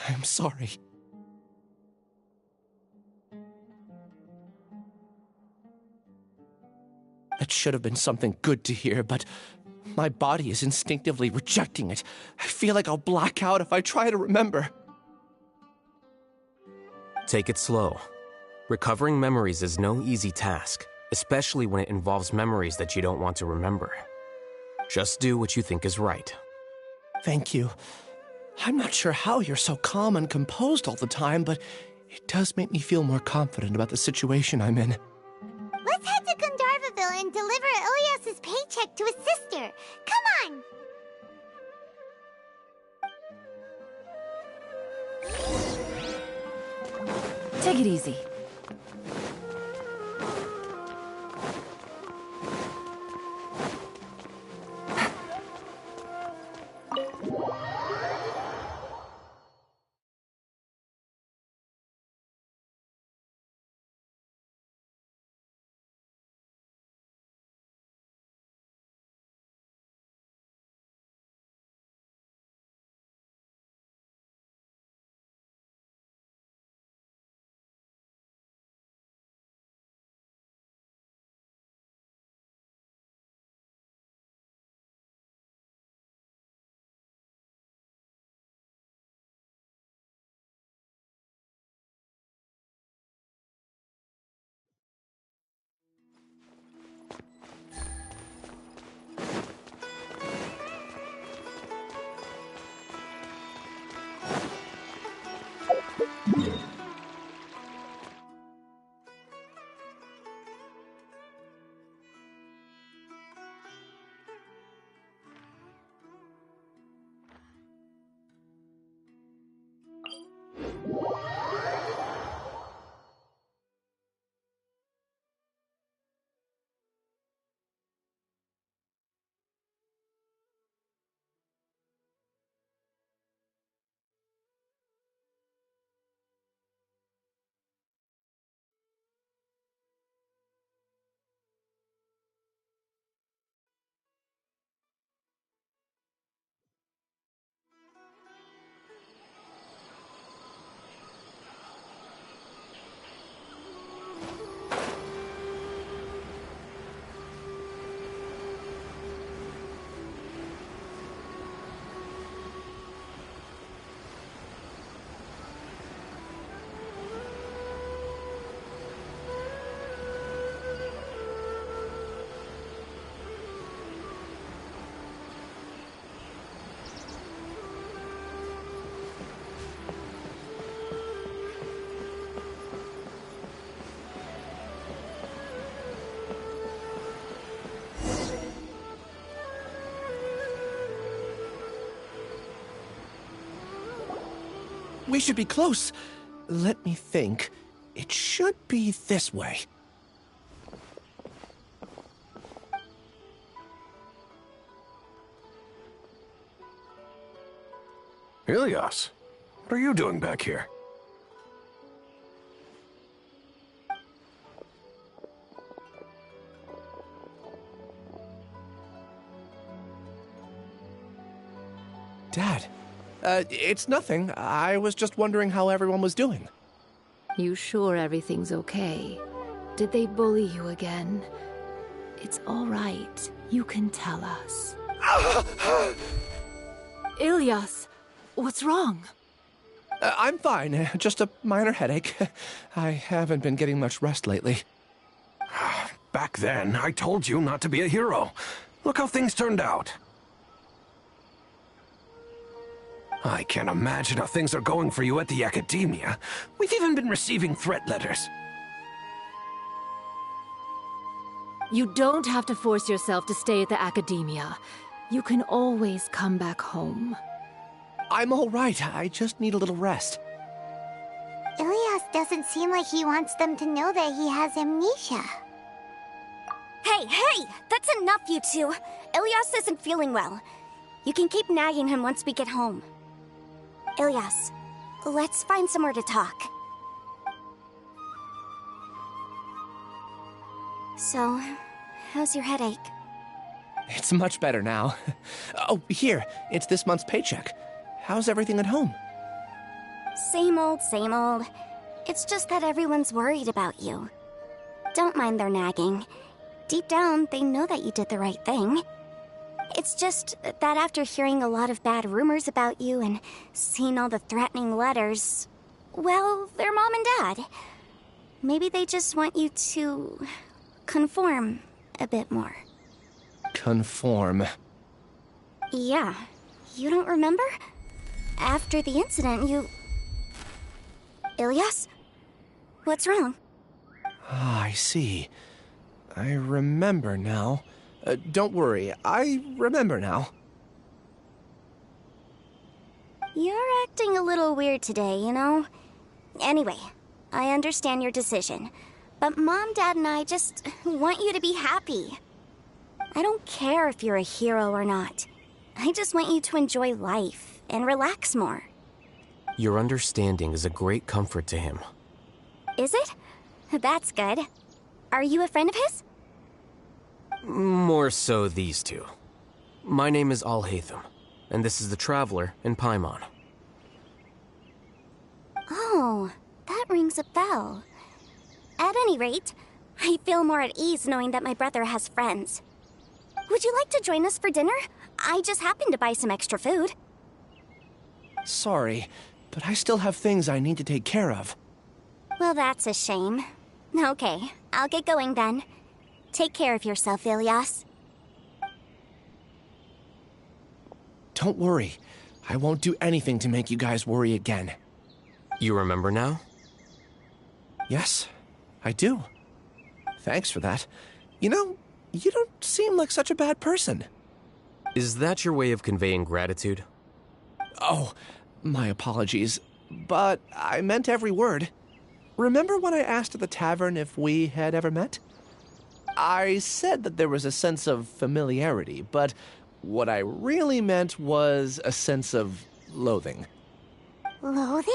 I'm sorry. That should have been something good to hear, but my body is instinctively rejecting it. I feel like I'll black out if I try to remember. Take it slow. Recovering memories is no easy task, especially when it involves memories that you don't want to remember. Just do what you think is right. Thank you. I'm not sure how you're so calm and composed all the time, but it does make me feel more confident about the situation I'm in. Let's head to Gandharvaville and deliver Ilyas's paycheck to his sister. Come on! Take it easy. We should be close. Let me think. It should be this way. Ilias, what are you doing back here? Dad, it's nothing. I was just wondering how everyone was doing. You sure everything's okay? Did they bully you again? It's all right. You can tell us. Ilias, what's wrong? I'm fine. Just a minor headache. I haven't been getting much rest lately. Back then, I told you not to be a hero. Look how things turned out. I can't imagine how things are going for you at the Academia. We've even been receiving threat letters. You don't have to force yourself to stay at the Academia. You can always come back home. I'm all right. I just need a little rest. Ilias doesn't seem like he wants them to know that he has amnesia. Hey! That's enough, you two. Ilias isn't feeling well. You can keep nagging him once we get home. Ilias, let's find somewhere to talk. So, how's your headache? It's much better now. Oh, here. It's this month's paycheck. How's everything at home? Same old, same old. It's just that everyone's worried about you. Don't mind their nagging. Deep down, they know that you did the right thing. It's just that after hearing a lot of bad rumors about you and seeing all the threatening letters, well, they're mom and dad. Maybe they just want you to conform a bit more. Conform. Yeah. You don't remember? After the incident, you... Ilias? What's wrong? Ah, I see. I remember now. Don't worry, I remember now. You're acting a little weird today, you know? Anyway, I understand your decision. But Mom, Dad, and I just want you to be happy. I don't care if you're a hero or not. I just want you to enjoy life and relax more. Your understanding is a great comfort to him. Is it? That's good. Are you a friend of his? More so these two. My name is Al-Haytham, and this is the Traveler in Paimon. Oh, that rings a bell. At any rate, I feel more at ease knowing that my brother has friends. Would you like to join us for dinner? I just happened to buy some extra food. Sorry, but I still have things I need to take care of. Well, that's a shame. Okay, I'll get going then. Take care of yourself, Ilias. Don't worry. I won't do anything to make you guys worry again. You remember now? Yes, I do. Thanks for that. You know, you don't seem like such a bad person. Is that your way of conveying gratitude? Oh, my apologies. But I meant every word. Remember when I asked at the tavern if we had ever met? I said that there was a sense of familiarity, but what I really meant was a sense of loathing. Loathing?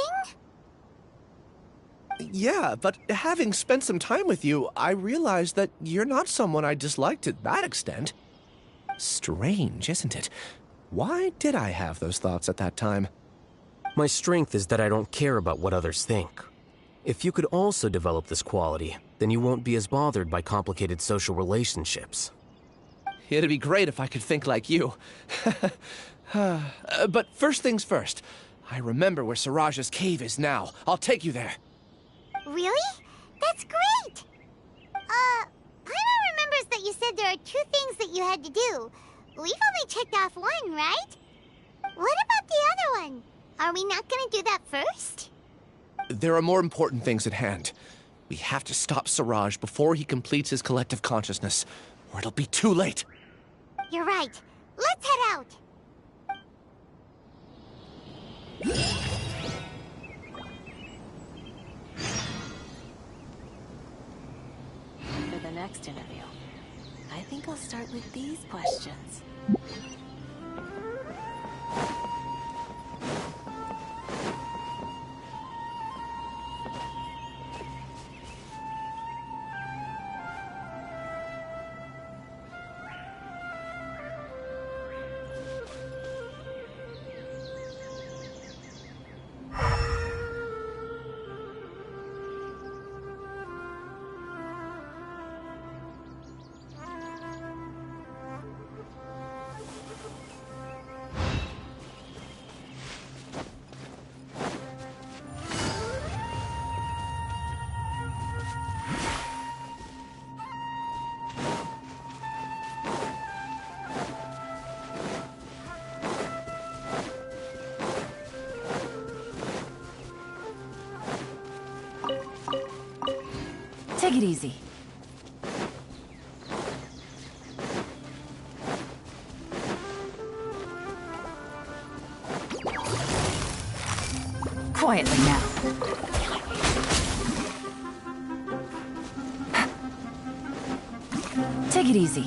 Yeah, but having spent some time with you, I realized that you're not someone I dislike to that extent. Strange, isn't it? Why did I have those thoughts at that time? My strength is that I don't care about what others think. If you could also develop this quality, then you won't be as bothered by complicated social relationships. It'd be great if I could think like you. But first things first. I remember where Siraj's cave is now. I'll take you there. Really? That's great! Paimon remembers that you said there are 2 things that you had to do. We've only checked off 1, right? What about the other one? Are we not gonna do that first? There are more important things at hand. We have to stop Siraj before he completes his collective consciousness, or it'll be too late. You're right. Let's head out. next interview. I think I'll start with these questions. Take it easy. Quietly now. Take it easy.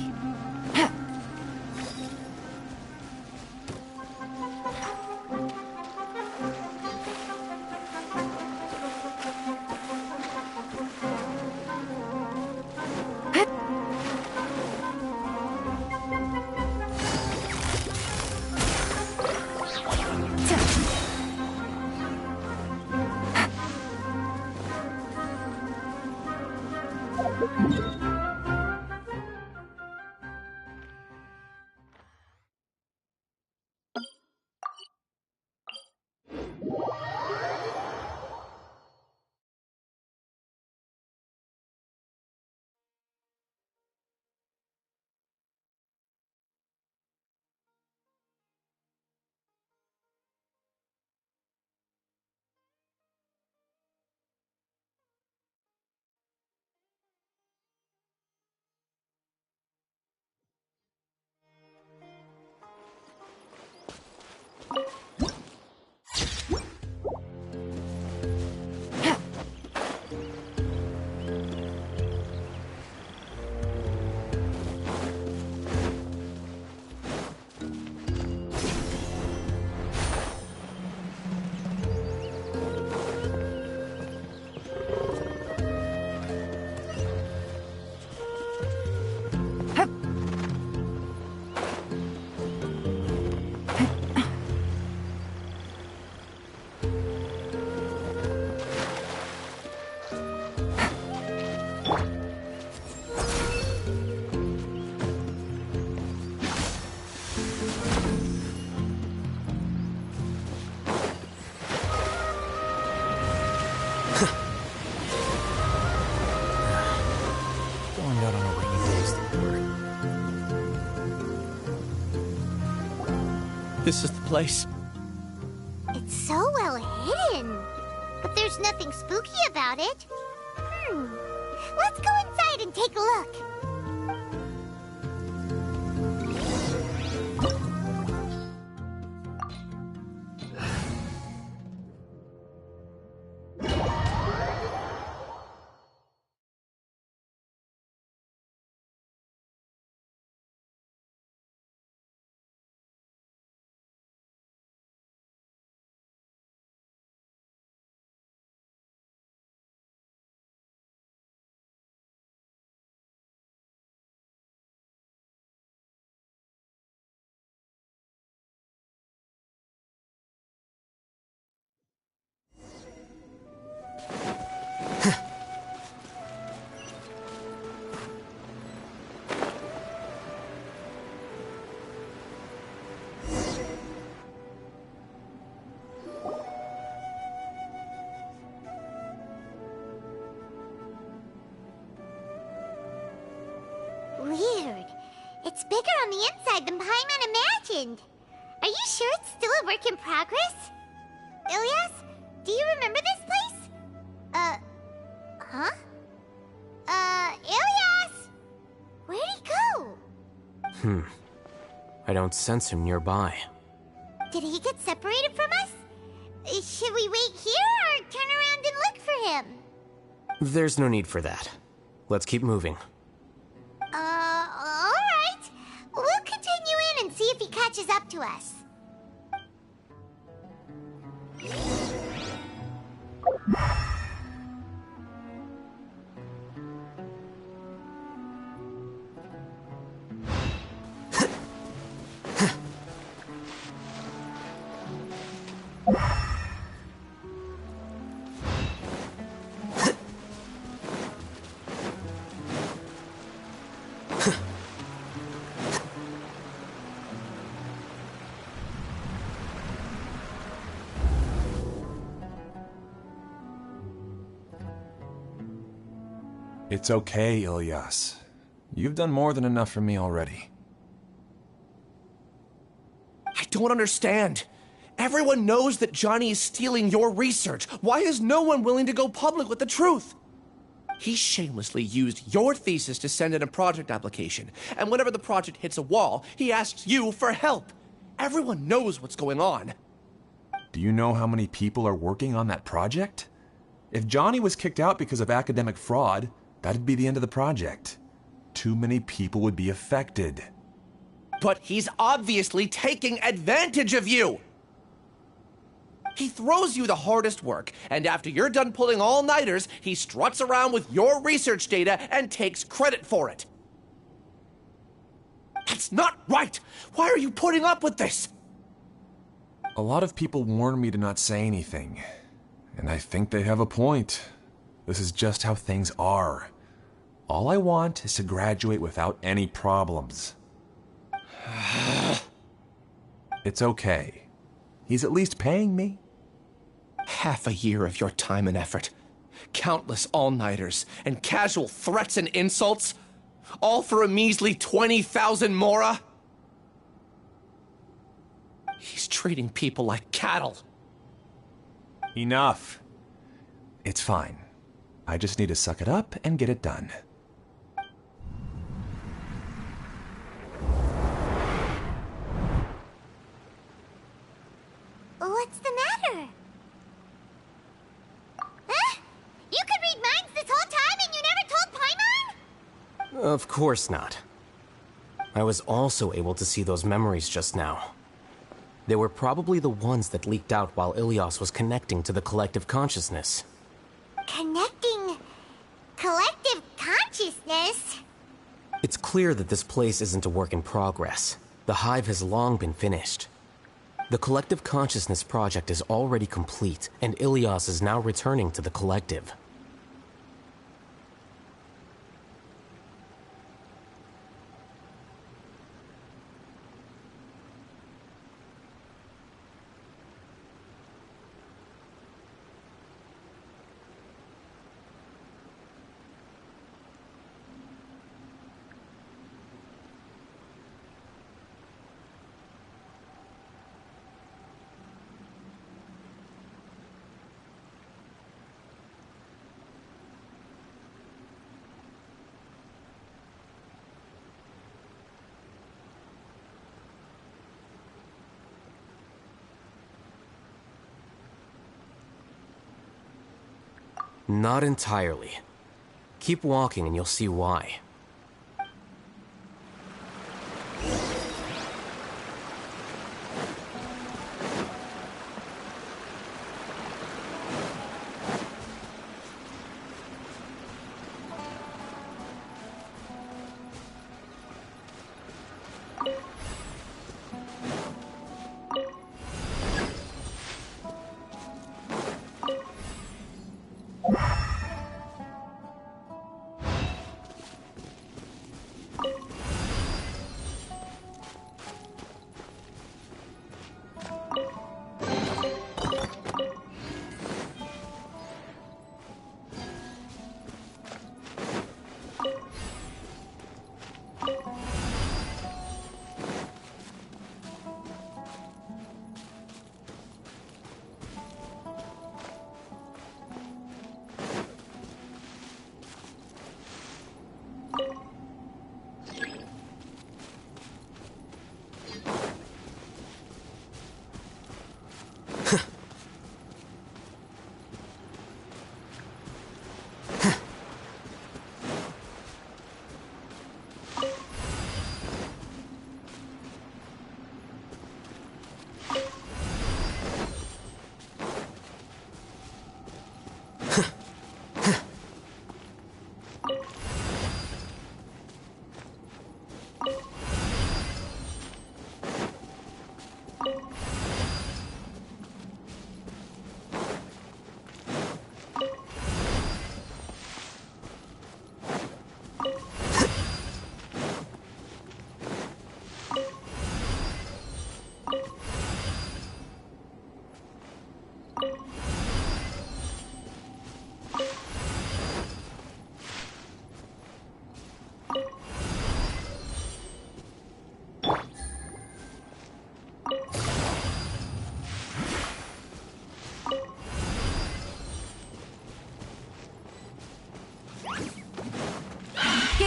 This is the place. It's so well hidden. But there's nothing spooky about it. Let's go inside and take a look. Weird. It's bigger on the inside than Paimon imagined. Are you sure it's still a work in progress? Ilyas, do you remember this place? Huh? Ilyas! Where'd he go? I don't sense him nearby. Did he get separated from us? Should we wait here or turn around and look for him? There's no need for that. Let's keep moving. catches up to us. It's okay, Ilyas. You've done more than enough for me already. I don't understand. Everyone knows that Johnny is stealing your research. Why is no one willing to go public with the truth? He shamelessly used your thesis to send in a project application, and whenever the project hits a wall, he asks you for help. Everyone knows what's going on. Do you know how many people are working on that project? If Johnny was kicked out because of academic fraud, that'd be the end of the project. Too many people would be affected. But he's obviously taking advantage of you! He throws you the hardest work, and after you're done pulling all-nighters, he struts around with your research data and takes credit for it. That's not right! Why are you putting up with this? A lot of people warn me to not say anything, and I think they have a point. This is just how things are. All I want is to graduate without any problems. It's okay. He's at least paying me. Half a year of your time and effort. Countless all-nighters and casual threats and insults. All for a measly 20,000 mora? He's treating people like cattle. Enough. It's fine. I just need to suck it up and get it done. What's the matter? Huh? You could read minds this whole time and you never told Paimon? Of course not. I was also able to see those memories just now. They were probably the ones that leaked out while Ilyas was connecting to the collective consciousness. Connecting collective consciousness? It's clear that this place isn't a work in progress. The hive has long been finished. The collective consciousness project is already complete, and Ilyas is now returning to the collective. Not entirely. Keep walking and you'll see why.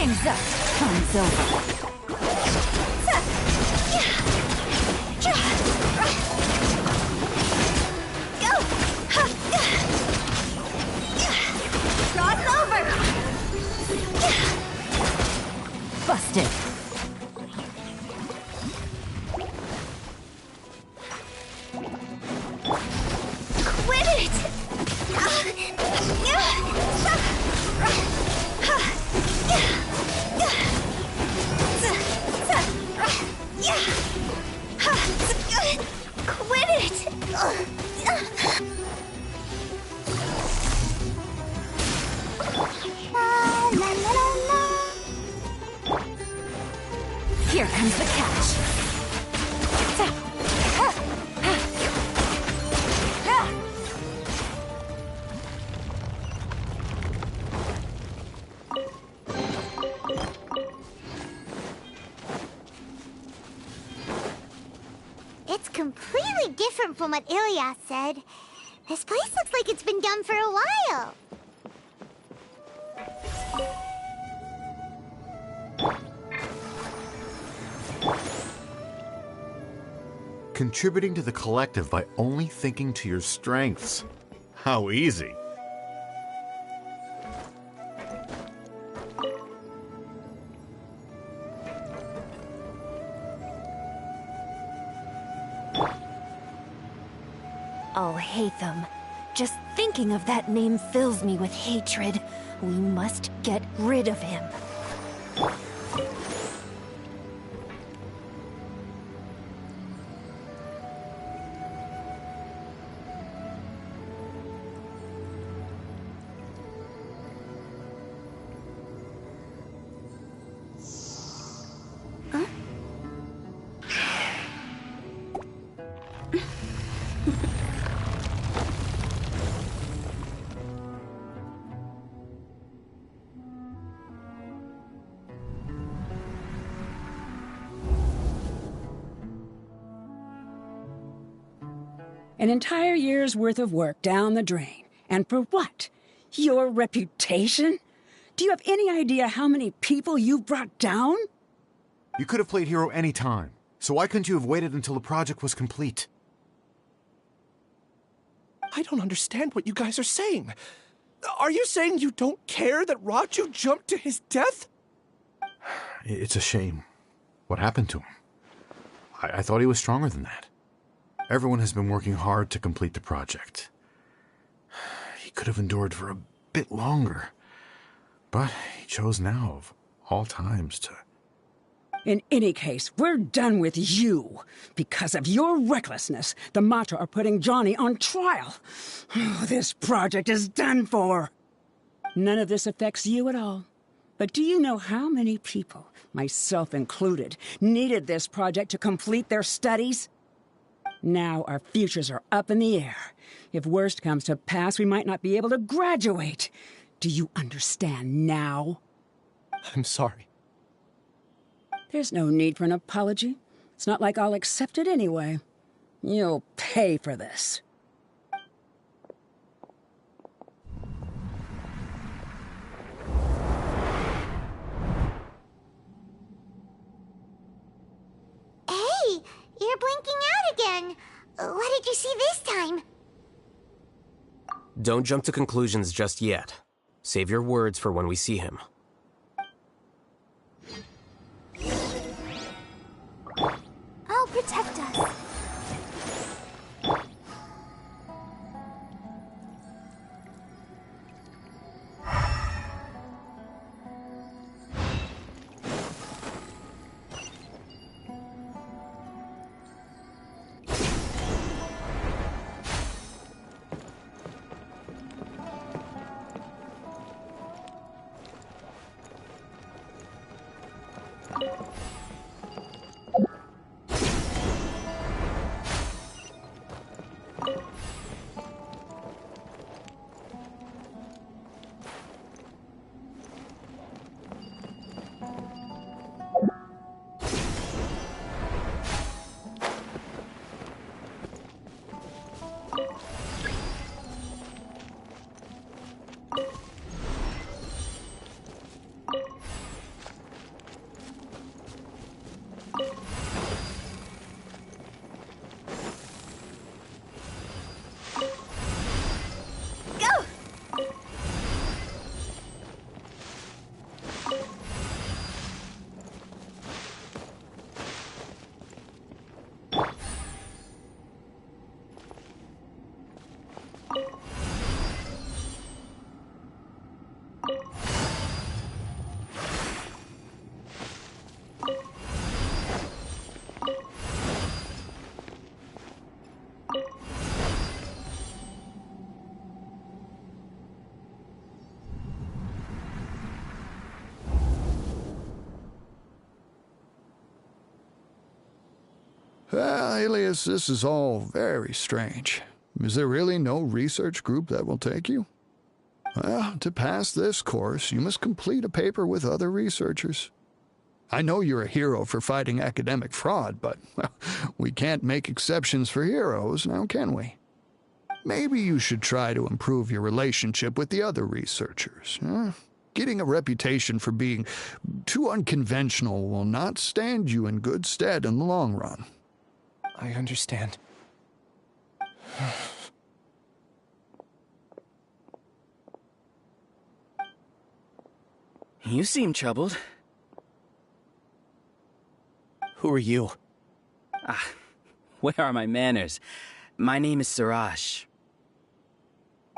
Time's up. Time's over. Cross over! Busted. Quit it! Quit it! Here comes the catch. It's completely different from what Ilyas said. This place looks like it's been done for a while. Contributing to the collective by only thinking to your strengths. How easy. I'll hate them. Just thinking of that name fills me with hatred. We must get rid of him. An entire year's worth of work down the drain. And for what? Your reputation? Do you have any idea how many people you've brought down? You could have played hero any time, so why couldn't you have waited until the project was complete? I don't understand what you guys are saying. Are you saying you don't care that Raju jumped to his death? It's a shame. What happened to him? I thought he was stronger than that. Everyone has been working hard to complete the project. He could have endured for a bit longer, but he chose now, of all times, to... In any case, we're done with you. Because of your recklessness, the Matra are putting Johnny on trial. This project is done for. None of this affects you at all. But do you know how many people, myself included, needed this project to complete their studies? Now our futures are up in the air. If worst comes to pass, we might not be able to graduate. Do you understand now? I'm sorry. There's no need for an apology. It's not like I'll accept it anyway. You'll pay for this. Hey, you're blinking out again. What did you see this time? Don't jump to conclusions just yet. Save your words for when we see him. I'll protect us. Well, Alias, this is all very strange. Is there really no research group that will take you? Well, to pass this course, you must complete a paper with other researchers. I know you're a hero for fighting academic fraud, but well, we can't make exceptions for heroes, now can we? Maybe you should try to improve your relationship with the other researchers. Getting a reputation for being too unconventional will not stand you in good stead in the long run. I understand. You seem troubled. Who are you? Where are my manners? My name is Siraj.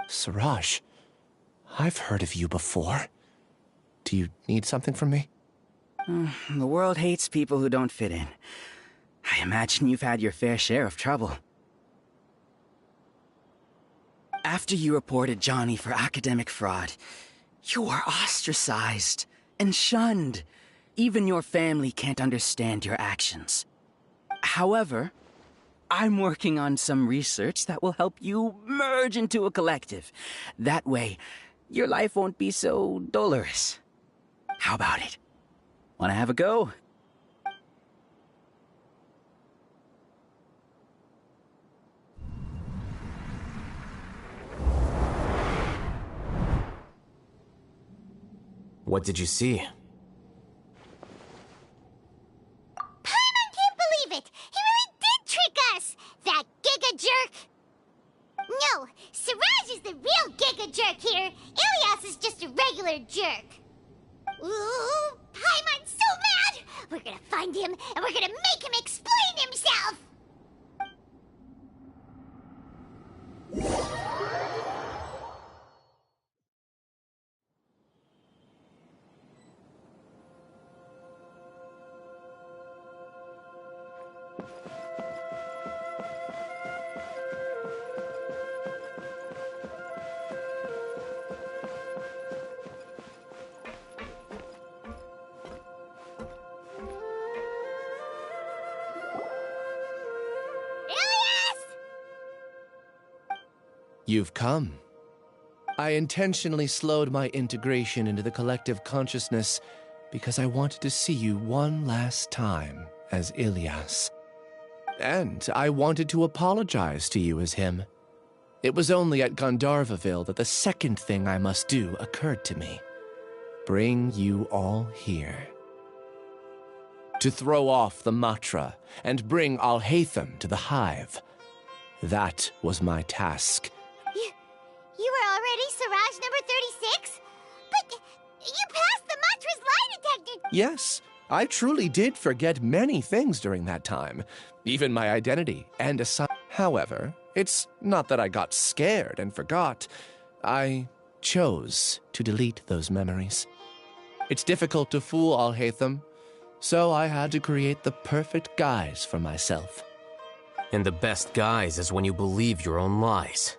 Siraj? I've heard of you before. Do you need something from me? The world hates people who don't fit in. I imagine you've had your fair share of trouble. After you reported Johnny for academic fraud, you were ostracized and shunned. Even your family can't understand your actions. However, I'm working on some research that will help you merge into a collective. That way, your life won't be so dolorous. How about it? Wanna have a go? What did you see? Paimon can't believe it! He really did trick us! That giga jerk! No, Siraj is the real giga jerk here. Ilias is just a regular jerk. Ooh, Paimon's so mad! We're gonna find him, and we're gonna make him explain himself! You've come. I intentionally slowed my integration into the collective consciousness because I wanted to see you one last time as Ilias. And I wanted to apologize to you as him. It was only at Gandharvaville that the second thing I must do occurred to me. Bring you all here. To throw off the Matra and bring Alhaitham to the hive. That was my task. You were already Siraj number 36? But you passed the Matra's lie detector! Yes, I truly did forget many things during that time. Even my identity and However, it's not that I got scared and forgot. I chose to delete those memories. It's difficult to fool Alhaitham, so I had to create the perfect guise for myself. And the best guise is when you believe your own lies.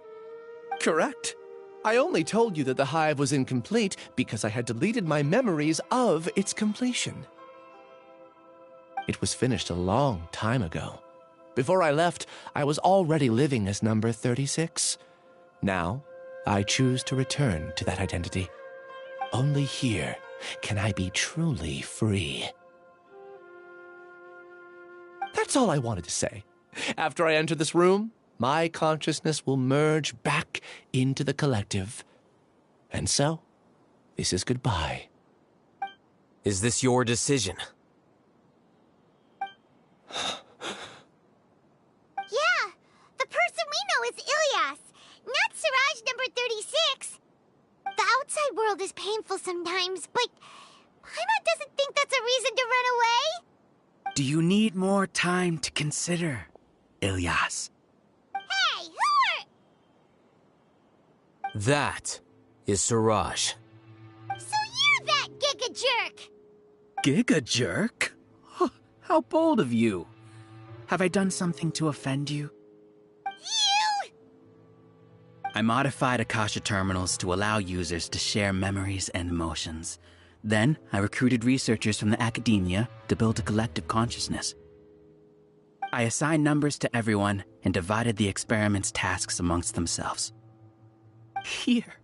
Correct. I only told you that the hive was incomplete because I had deleted my memories of its completion. It was finished a long time ago. Before I left, I was already living as number 36. Now, I choose to return to that identity. Only here can I be truly free. That's all I wanted to say. After I enter this room, my consciousness will merge back into the collective. And so, this is goodbye. Is this your decision? Yeah, the person we know is Ilias, not Siraj number 36. The outside world is painful sometimes, but Paimon doesn't think that's a reason to run away. Do you need more time to consider, Ilias? Hey, who are... That is Siraj. So you're that giga jerk! Giga jerk? How bold of you. Have I done something to offend you? You! I modified Akasha terminals to allow users to share memories and emotions. Then, I recruited researchers from the academia to build a collective consciousness. I assigned numbers to everyone and divided the experiment's tasks amongst themselves. Here,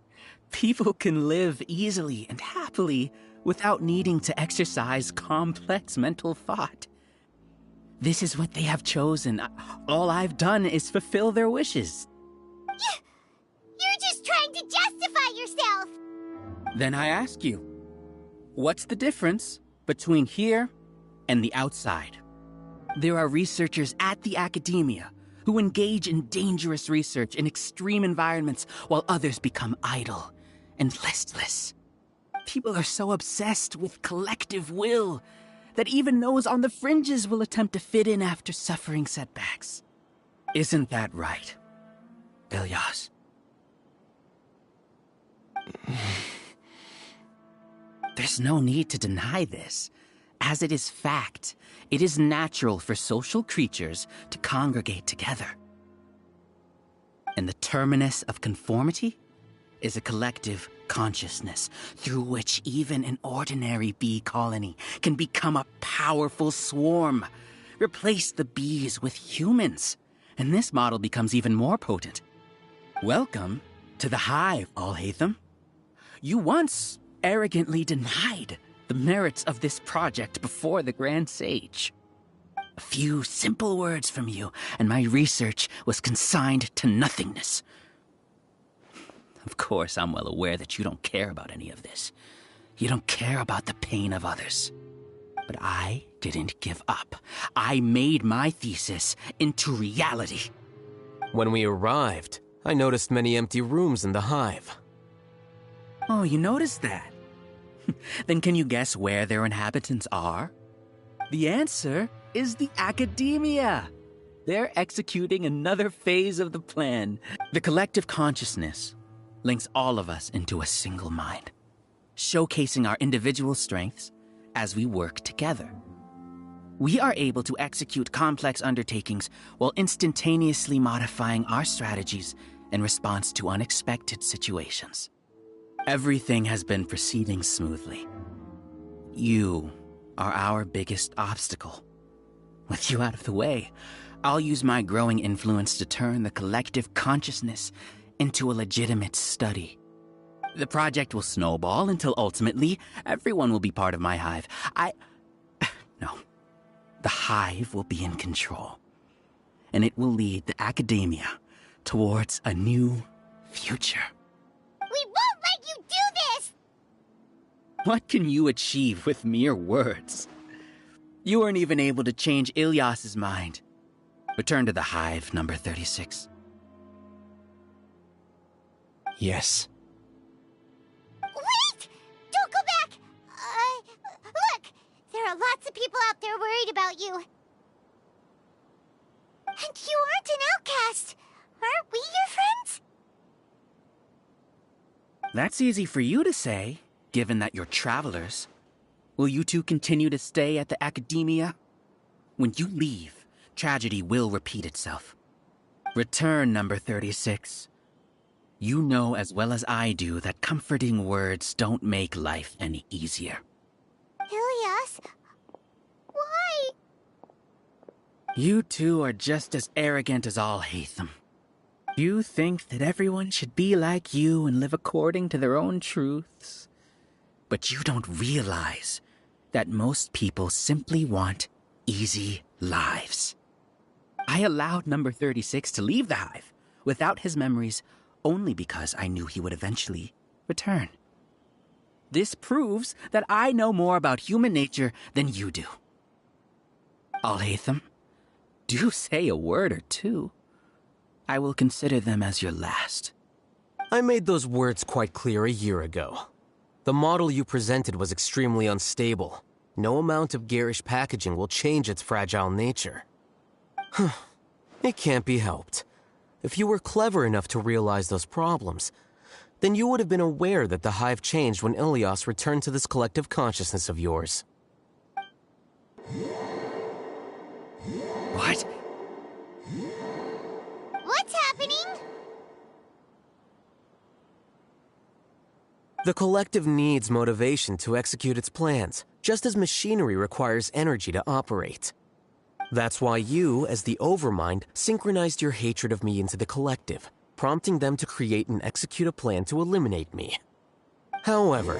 people can live easily and happily without needing to exercise complex mental thought. This is what they have chosen. All I've done is fulfill their wishes. You're just trying to justify yourself! Then I ask you, what's the difference between here and the outside? There are researchers at the academia who engage in dangerous research in extreme environments while others become idle and listless. People are so obsessed with collective will that even those on the fringes will attempt to fit in after suffering setbacks. Isn't that right, Ilyas? There's no need to deny this. As it is fact, it is natural for social creatures to congregate together. And the terminus of conformity is a collective consciousness through which even an ordinary bee colony can become a powerful swarm. Replace the bees with humans, and this model becomes even more potent. Welcome to the hive, Al-Haytham. You once arrogantly denied the merits of this project before the Grand Sage. A few simple words from you, and my research was consigned to nothingness. Of course, I'm well aware that you don't care about any of this. You don't care about the pain of others. But I didn't give up. I made my thesis into reality. When we arrived, I noticed many empty rooms in the hive. Oh, you noticed that? Then can you guess where their inhabitants are? The answer is the academia. They're executing another phase of the plan. The collective consciousness links all of us into a single mind, showcasing our individual strengths as we work together. We are able to execute complex undertakings while instantaneously modifying our strategies in response to unexpected situations. Everything has been proceeding smoothly. You are our biggest obstacle. With you out of the way, I'll use my growing influence to turn the collective consciousness into a legitimate study. The project will snowball until ultimately everyone will be part of my hive. No. The hive will be in control. And it will lead the academia towards a new future. We won't let you do this! What can you achieve with mere words? You weren't even able to change Ilyas's mind. Return to the hive, number 36. Yes. Wait! Don't go back! Look! There are lots of people out there worried about you. And you aren't an outcast. Aren't we your friends? That's easy for you to say, given that you're travelers. Will you two continue to stay at the academia? When you leave, tragedy will repeat itself. Return, number 36. You know as well as I do that comforting words don't make life any easier. Ilyas? Why? You two are just as arrogant as Al-Haytham. You think that everyone should be like you and live according to their own truths. But you don't realize that most people simply want easy lives. I allowed number 36 to leave the hive without his memories only because I knew he would eventually return. This proves that I know more about human nature than you do. Al-Haytham, do say a word or two. I will consider them as your last. I made those words quite clear a year ago. The model you presented was extremely unstable. No amount of garish packaging will change its fragile nature. It can't be helped. If you were clever enough to realize those problems, then you would have been aware that the hive changed when Ilyas returned to this collective consciousness of yours. What? What's happening? The collective needs motivation to execute its plans, just as machinery requires energy to operate. That's why you, as the Overmind, synchronized your hatred of me into the collective, prompting them to create and execute a plan to eliminate me. However,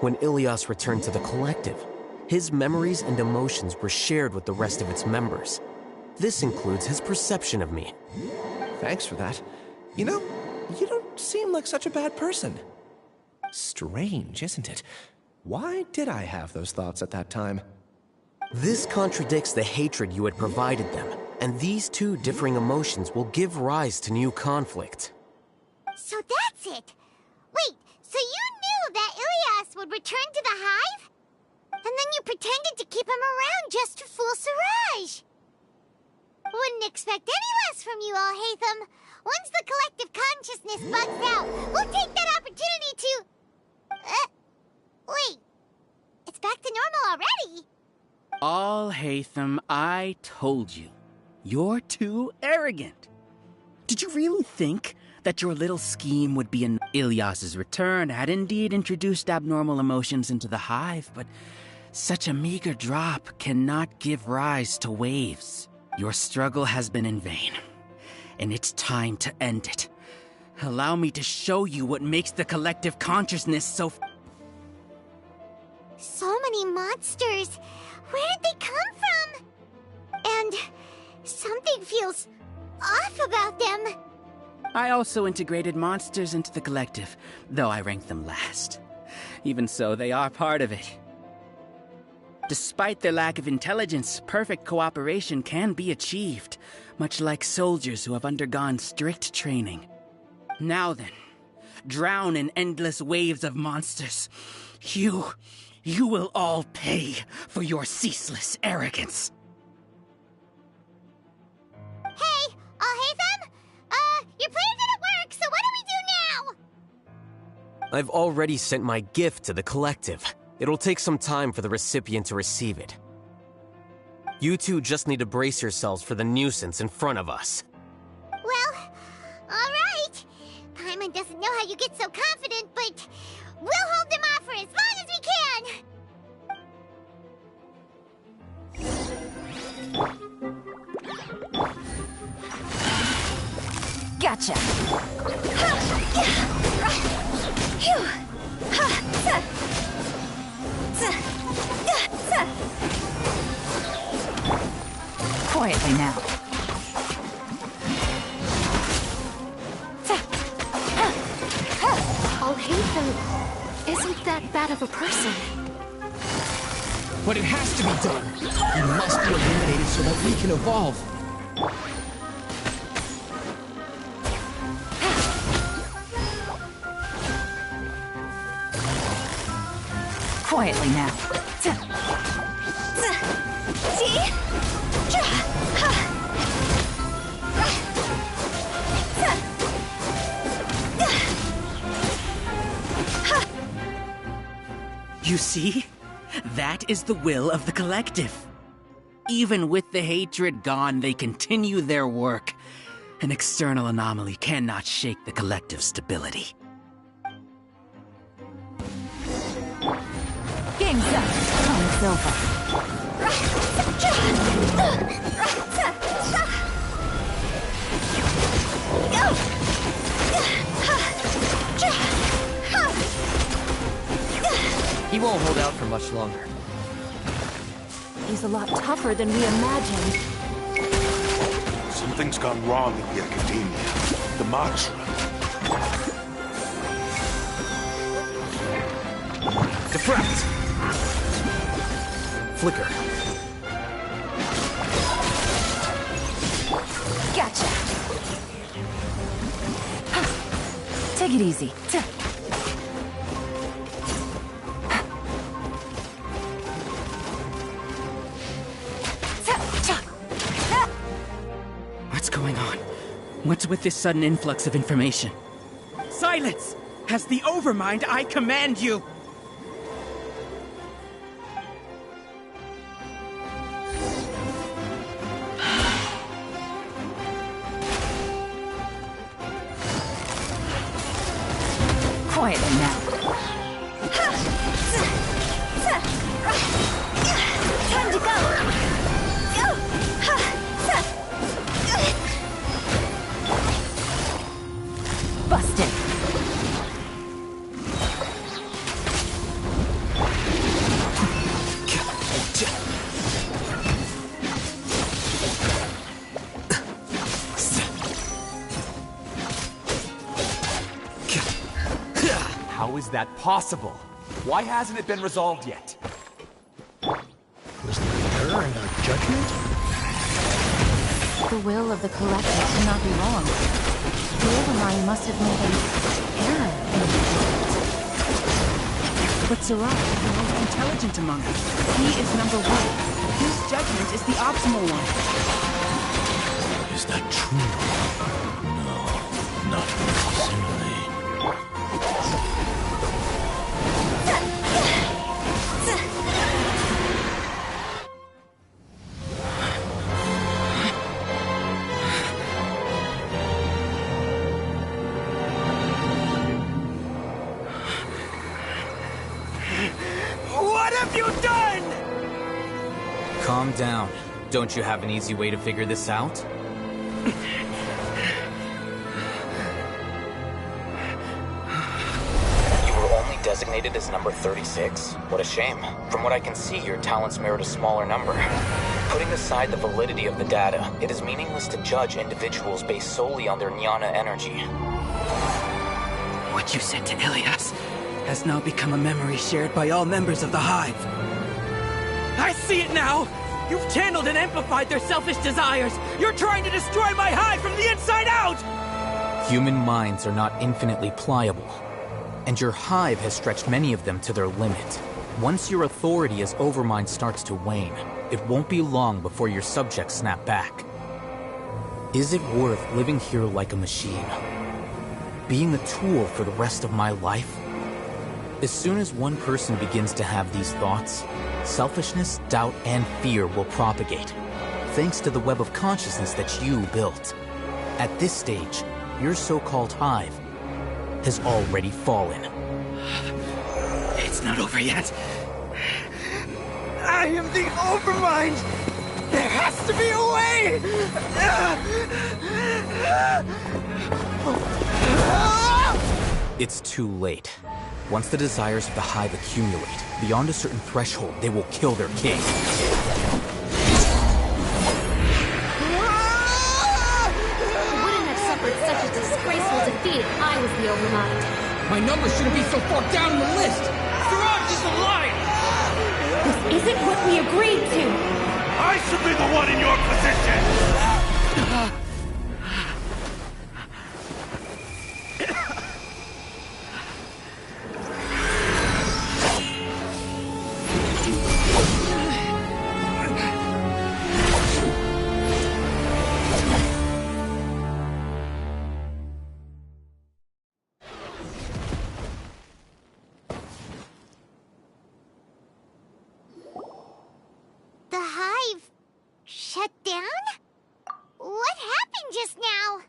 when Ilias returned to the collective, his memories and emotions were shared with the rest of its members. This includes his perception of me. Thanks for that. You know, you don't seem like such a bad person. Strange, isn't it? Why did I have those thoughts at that time? This contradicts the hatred you had provided them, and these two differing emotions will give rise to new conflict. So that's it! Wait, so you knew that Ilias would return to the hive? And then you pretended to keep him around just to fool Siraj! Wouldn't expect any less from you, Alhaitham. Once the collective consciousness bugs out, we'll take that opportunity to... wait. It's back to normal already? Alhaitham, I told you. You're too arrogant. Did you really think that your little scheme would be an... Ilias's return had indeed introduced abnormal emotions into the hive, but such a meager drop cannot give rise to waves. Your struggle has been in vain, and it's time to end it. Allow me to show you what makes the collective consciousness so... So many monsters. Where did they come from? And something feels off about them. I also integrated monsters into the collective, though I ranked them last. Even so, they are part of it. Despite their lack of intelligence, perfect cooperation can be achieved, much like soldiers who have undergone strict training. Now then, drown in endless waves of monsters. You will all pay for your ceaseless arrogance. Hey, Alhaitham? Your plan didn't work, so what do we do now? I've already sent my gift to the collective. It'll take some time for the recipient to receive it. You two just need to brace yourselves for the nuisance in front of us. Well, alright. Paimon doesn't know how you get so confident, but we'll hold them off for as long as we can! Gotcha! Quietly now. Alhaitham isn't that bad of a person. But it has to be done. He must be eliminated so that we can evolve. Quietly now. You see? That is the will of the collective. Even with the hatred gone, they continue their work. An external anomaly cannot shake the collective's stability. Game's up. Time's over. He won't hold out for much longer. He's a lot tougher than we imagined. Something's gone wrong at the Academia. The mantra. Deflect! Flicker. Gotcha! Take it easy. What's going on? What's with this sudden influx of information? Silence! As the Overmind, I command you! Quietly now. Time to go! Go! How is that possible? Why hasn't it been resolved yet? Was there error in our judgment? The will of the collective cannot be wrong. The Overmind must have made an error in the judgment. But Siraj, the most intelligent among us. He is number one. His judgment is the optimal one. Is that true? No, not necessarily. What have you done? Calm down. Don't you have an easy way to figure this out? You were only designated as number 36? What a shame. From what I can see, your talents merit a smaller number. Putting aside the validity of the data, it is meaningless to judge individuals based solely on their jnana energy. What you said to Ilias has now become a memory shared by all members of the Hive. I see it now! You've channeled and amplified their selfish desires! You're trying to destroy my Hive from the inside out! Human minds are not infinitely pliable, and your Hive has stretched many of them to their limit. Once your authority as Overmind starts to wane, it won't be long before your subjects snap back. Is it worth living here like a machine? Being a tool for the rest of my life? As soon as one person begins to have these thoughts, selfishness, doubt, and fear will propagate, thanks to the web of consciousness that you built. At this stage, your so-called Hive has already fallen. It's not over yet. I am the Overmind! There has to be a way! It's too late. Once the desires of the Hive accumulate, beyond a certain threshold, they will kill their king. You wouldn't have suffered such a disgraceful defeat if I was the Overmind. My number shouldn't be so far down the list! Siraj is a liar! This isn't what we agreed to! I should be the one in your position! The Hive shut down? What happened just now?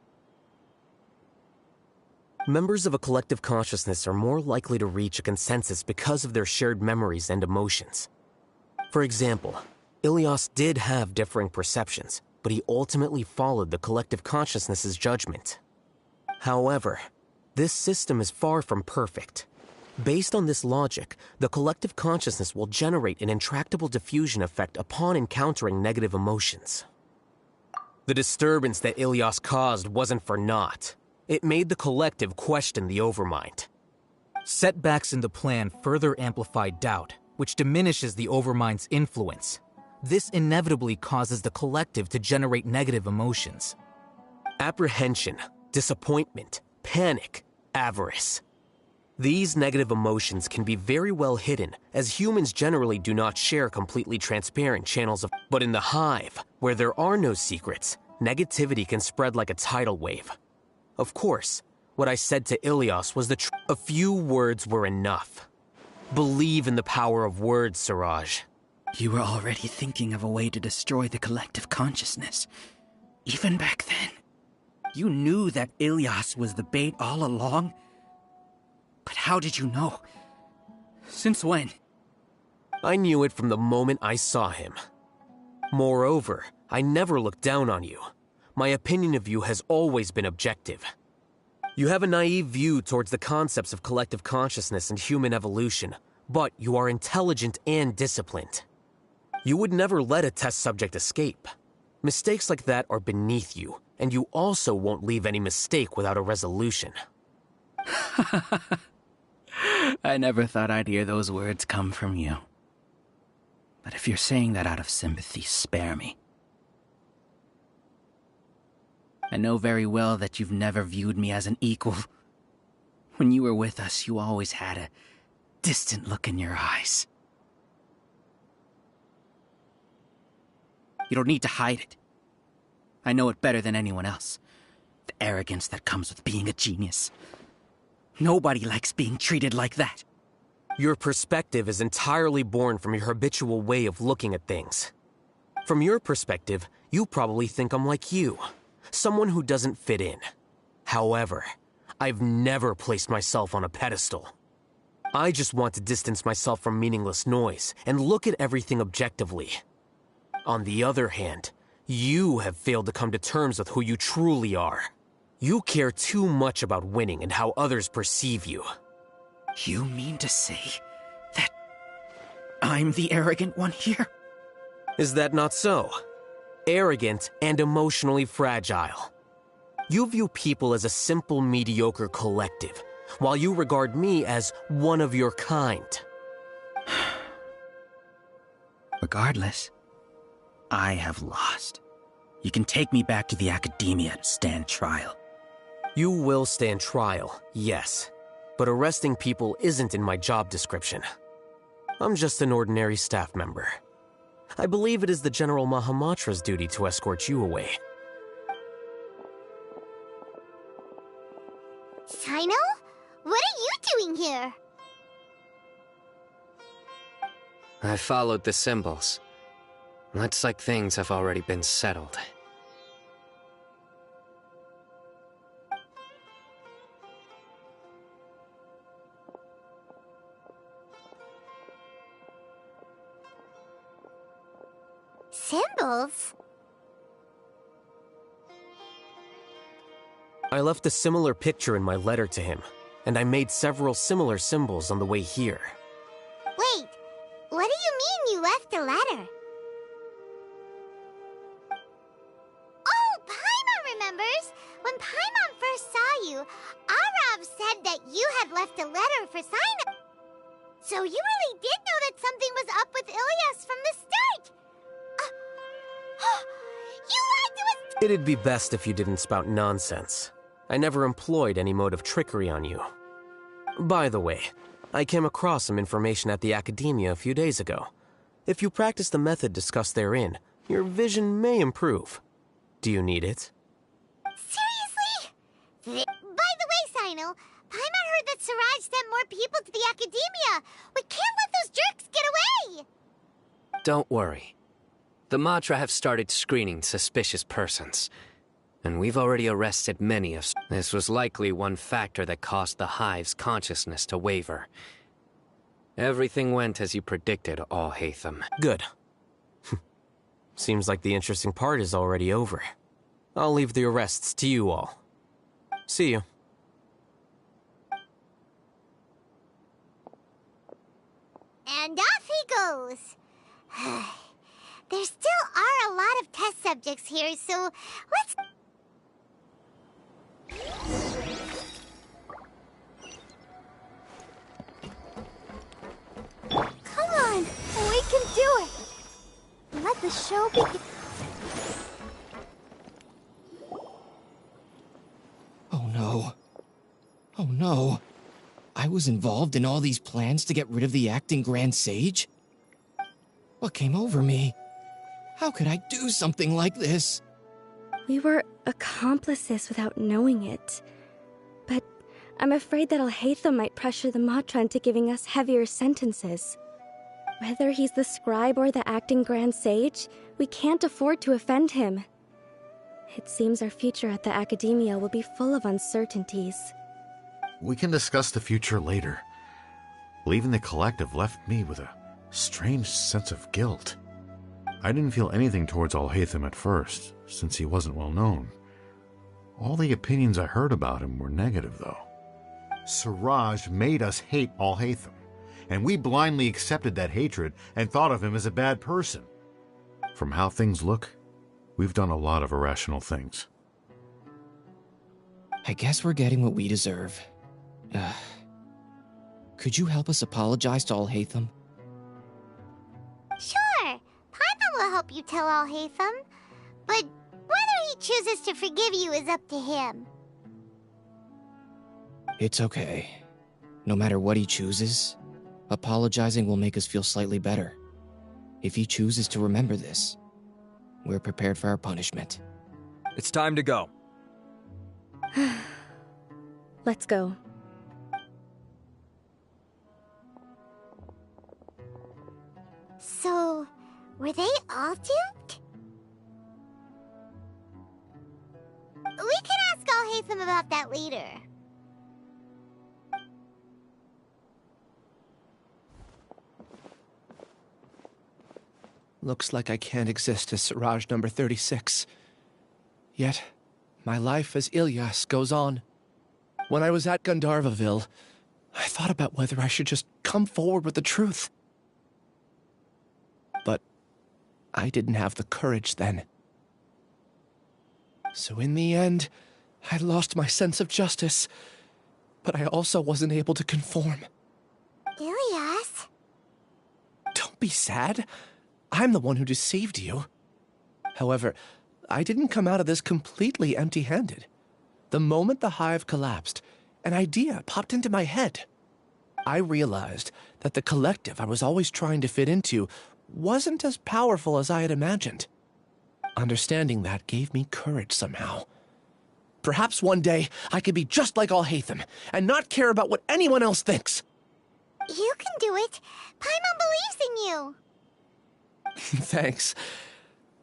Members of a collective consciousness are more likely to reach a consensus because of their shared memories and emotions. For example, Ilias did have differing perceptions, but he ultimately followed the collective consciousness's judgment. However, this system is far from perfect. Based on this logic, the collective consciousness will generate an intractable diffusion effect upon encountering negative emotions. The disturbance that Ilias caused wasn't for naught. It made the collective question the Overmind. Setbacks in the plan further amplify doubt, which diminishes the Overmind's influence. This inevitably causes the collective to generate negative emotions. Apprehension, disappointment, panic, avarice. These negative emotions can be very well hidden, as humans generally do not share completely transparent channels of... But in the Hive, where there are no secrets, negativity can spread like a tidal wave. Of course, what I said to Ilias was the truth. A few words were enough. Believe in the power of words, Siraj. You were already thinking of a way to destroy the collective consciousness. Even back then. You knew that Ilias was the bait all along? But how did you know? Since when? I knew it from the moment I saw him. Moreover, I never looked down on you. My opinion of you has always been objective. You have a naive view towards the concepts of collective consciousness and human evolution, but you are intelligent and disciplined. You would never let a test subject escape. Mistakes like that are beneath you, and you also won't leave any mistake without a resolution. I never thought I'd hear those words come from you. But if you're saying that out of sympathy, spare me. I know very well that you've never viewed me as an equal. When you were with us, you always had a distant look in your eyes. You don't need to hide it. I know it better than anyone else. The arrogance that comes with being a genius. Nobody likes being treated like that. Your perspective is entirely born from your habitual way of looking at things. From your perspective, you probably think I'm like you, someone who doesn't fit in. However, I've never placed myself on a pedestal. I just want to distance myself from meaningless noise and look at everything objectively. On the other hand, you have failed to come to terms with who you truly are. You care too much about winning and how others perceive you. You mean to say that I'm the arrogant one here? Is that not so? Arrogant and emotionally fragile. You view people as a simple, mediocre collective, while you regard me as one of your kind. Regardless, I have lost. You can take me back to the academia to stand trial. You will stand trial, yes. But arresting people isn't in my job description. I'm just an ordinary staff member. I believe it is the General Mahamatra's duty to escort you away. Sino? What are you doing here? I followed the symbols. Looks like things have already been settled. Symbols? I left a similar picture in my letter to him, and I made several similar symbols on the way here. Wait, what do you mean you left a letter? Oh, Paimon remembers! When Paimon first saw you, Arav said that you had left a letter for Sino. So you really did know that something was up with Ilyas from the start! You lied to us! It'd be best if you didn't spout nonsense. I never employed any mode of trickery on you. By the way, I came across some information at the Academia a few days ago. If you practice the method discussed therein, your vision may improve. Do you need it? Seriously? By the way, Sino, Paimon heard that Siraj sent more people to the Academia. We can't let those jerks get away! Don't worry. The Matra have started screening suspicious persons, and we've already arrested many of. This was likely one factor that caused the Hive's consciousness to waver. Everything went as you predicted, All-Hatham. Good. Seems like the interesting part is already over. I'll leave the arrests to you all. See you. And off he goes. There still are a lot of test subjects here, so let's... Come on, we can do it. Let the show begin. Oh no. Oh no. I was involved in all these plans to get rid of the acting Grand Sage? What came over me? How could I do something like this? We were accomplices without knowing it. But I'm afraid that Al-Haytham might pressure the Matra into giving us heavier sentences. Whether he's the scribe or the acting Grand Sage, we can't afford to offend him. It seems our future at the Academia will be full of uncertainties. We can discuss the future later. Leaving the collective left me with a strange sense of guilt. I didn't feel anything towards Al-Haytham at first, since he wasn't well known. All the opinions I heard about him were negative, though. Siraj made us hate Al-Haytham, and we blindly accepted that hatred and thought of him as a bad person. From how things look, we've done a lot of irrational things. I guess we're getting what we deserve. Could you help us apologize to Alhaitham? Sure, Paimon will help you tell Alhaitham, but whether he chooses to forgive you is up to him. It's okay. No matter what he chooses, apologizing will make us feel slightly better. If he chooses to remember this, we're prepared for our punishment. It's time to go. Let's go. So, were they all duped? We can ask Alhaitham about that later. Looks like I can't exist as Siraj number 36. Yet, my life as Ilyas goes on. When I was at Gandharvaville, I thought about whether I should just come forward with the truth. But I didn't have the courage then. So in the end, I lost my sense of justice, but I also wasn't able to conform. Ilyas? Don't be sad. I'm the one who deceived you. However, I didn't come out of this completely empty-handed. The moment the hive collapsed, an idea popped into my head. I realized that the collective I was always trying to fit into wasn't as powerful as I had imagined. Understanding that gave me courage somehow. Perhaps one day I could be just like Alhaitham and not care about what anyone else thinks. You can do it. Paimon believes in you. Thanks.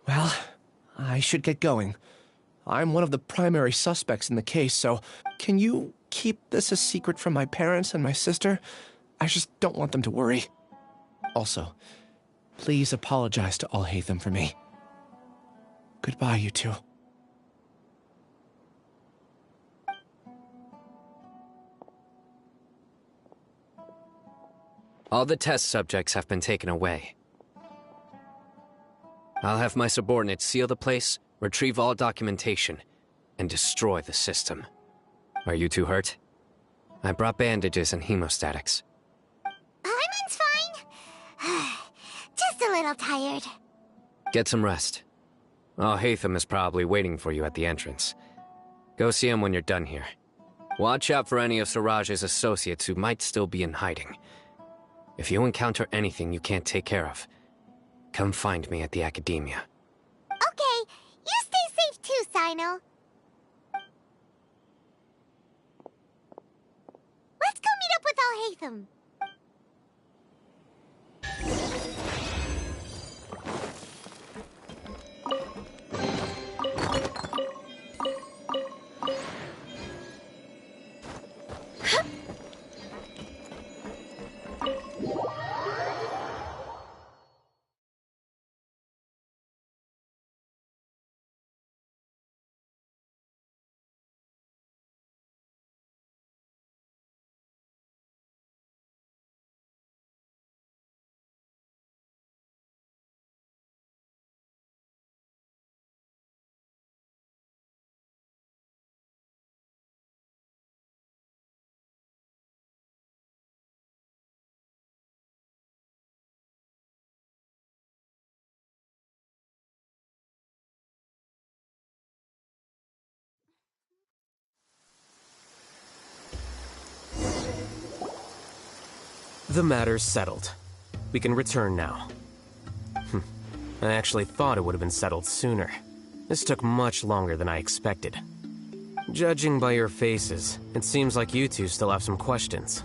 Well, I should get going. I'm one of the primary suspects in the case, so can you keep this a secret from my parents and my sister? I just don't want them to worry. Also, please apologize to Alhaitham for me. Goodbye, you two. All the test subjects have been taken away. I'll have my subordinates seal the place, retrieve all documentation, and destroy the system. Are you two hurt? I brought bandages and hemostatics. Paimon's fine. Just a little tired. Get some rest. Alhaitham is probably waiting for you at the entrance. Go see him when you're done here. Watch out for any of Siraj's associates who might still be in hiding. If you encounter anything you can't take care of, come find me at the academia. Okay, you stay safe too, Sino. Let's go meet up with Alhaitham. The matter's settled. We can return now. I actually thought it would have been settled sooner. This took much longer than I expected. Judging by your faces, it seems like you two still have some questions.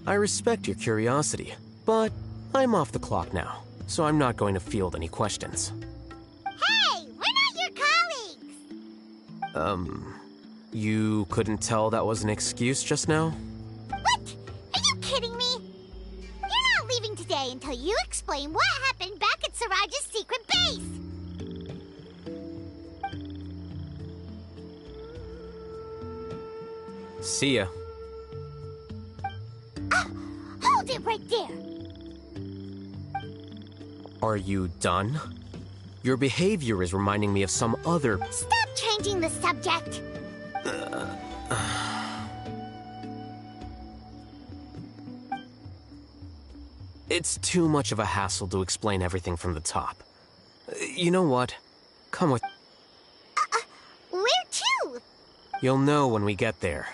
I respect your curiosity, but I'm off the clock now, so I'm not going to field any questions. Hey, we're not your colleagues! You couldn't tell that was an excuse just now? What? Are you kidding me? You're not leaving today until you explain what happened back at Siraj's secret base! See ya. Hold it right there! Are you done? Your behavior is reminding me of some other... Stop changing the subject! It's too much of a hassle to explain everything from the top. You know what? Come with... Where to? You'll know when we get there.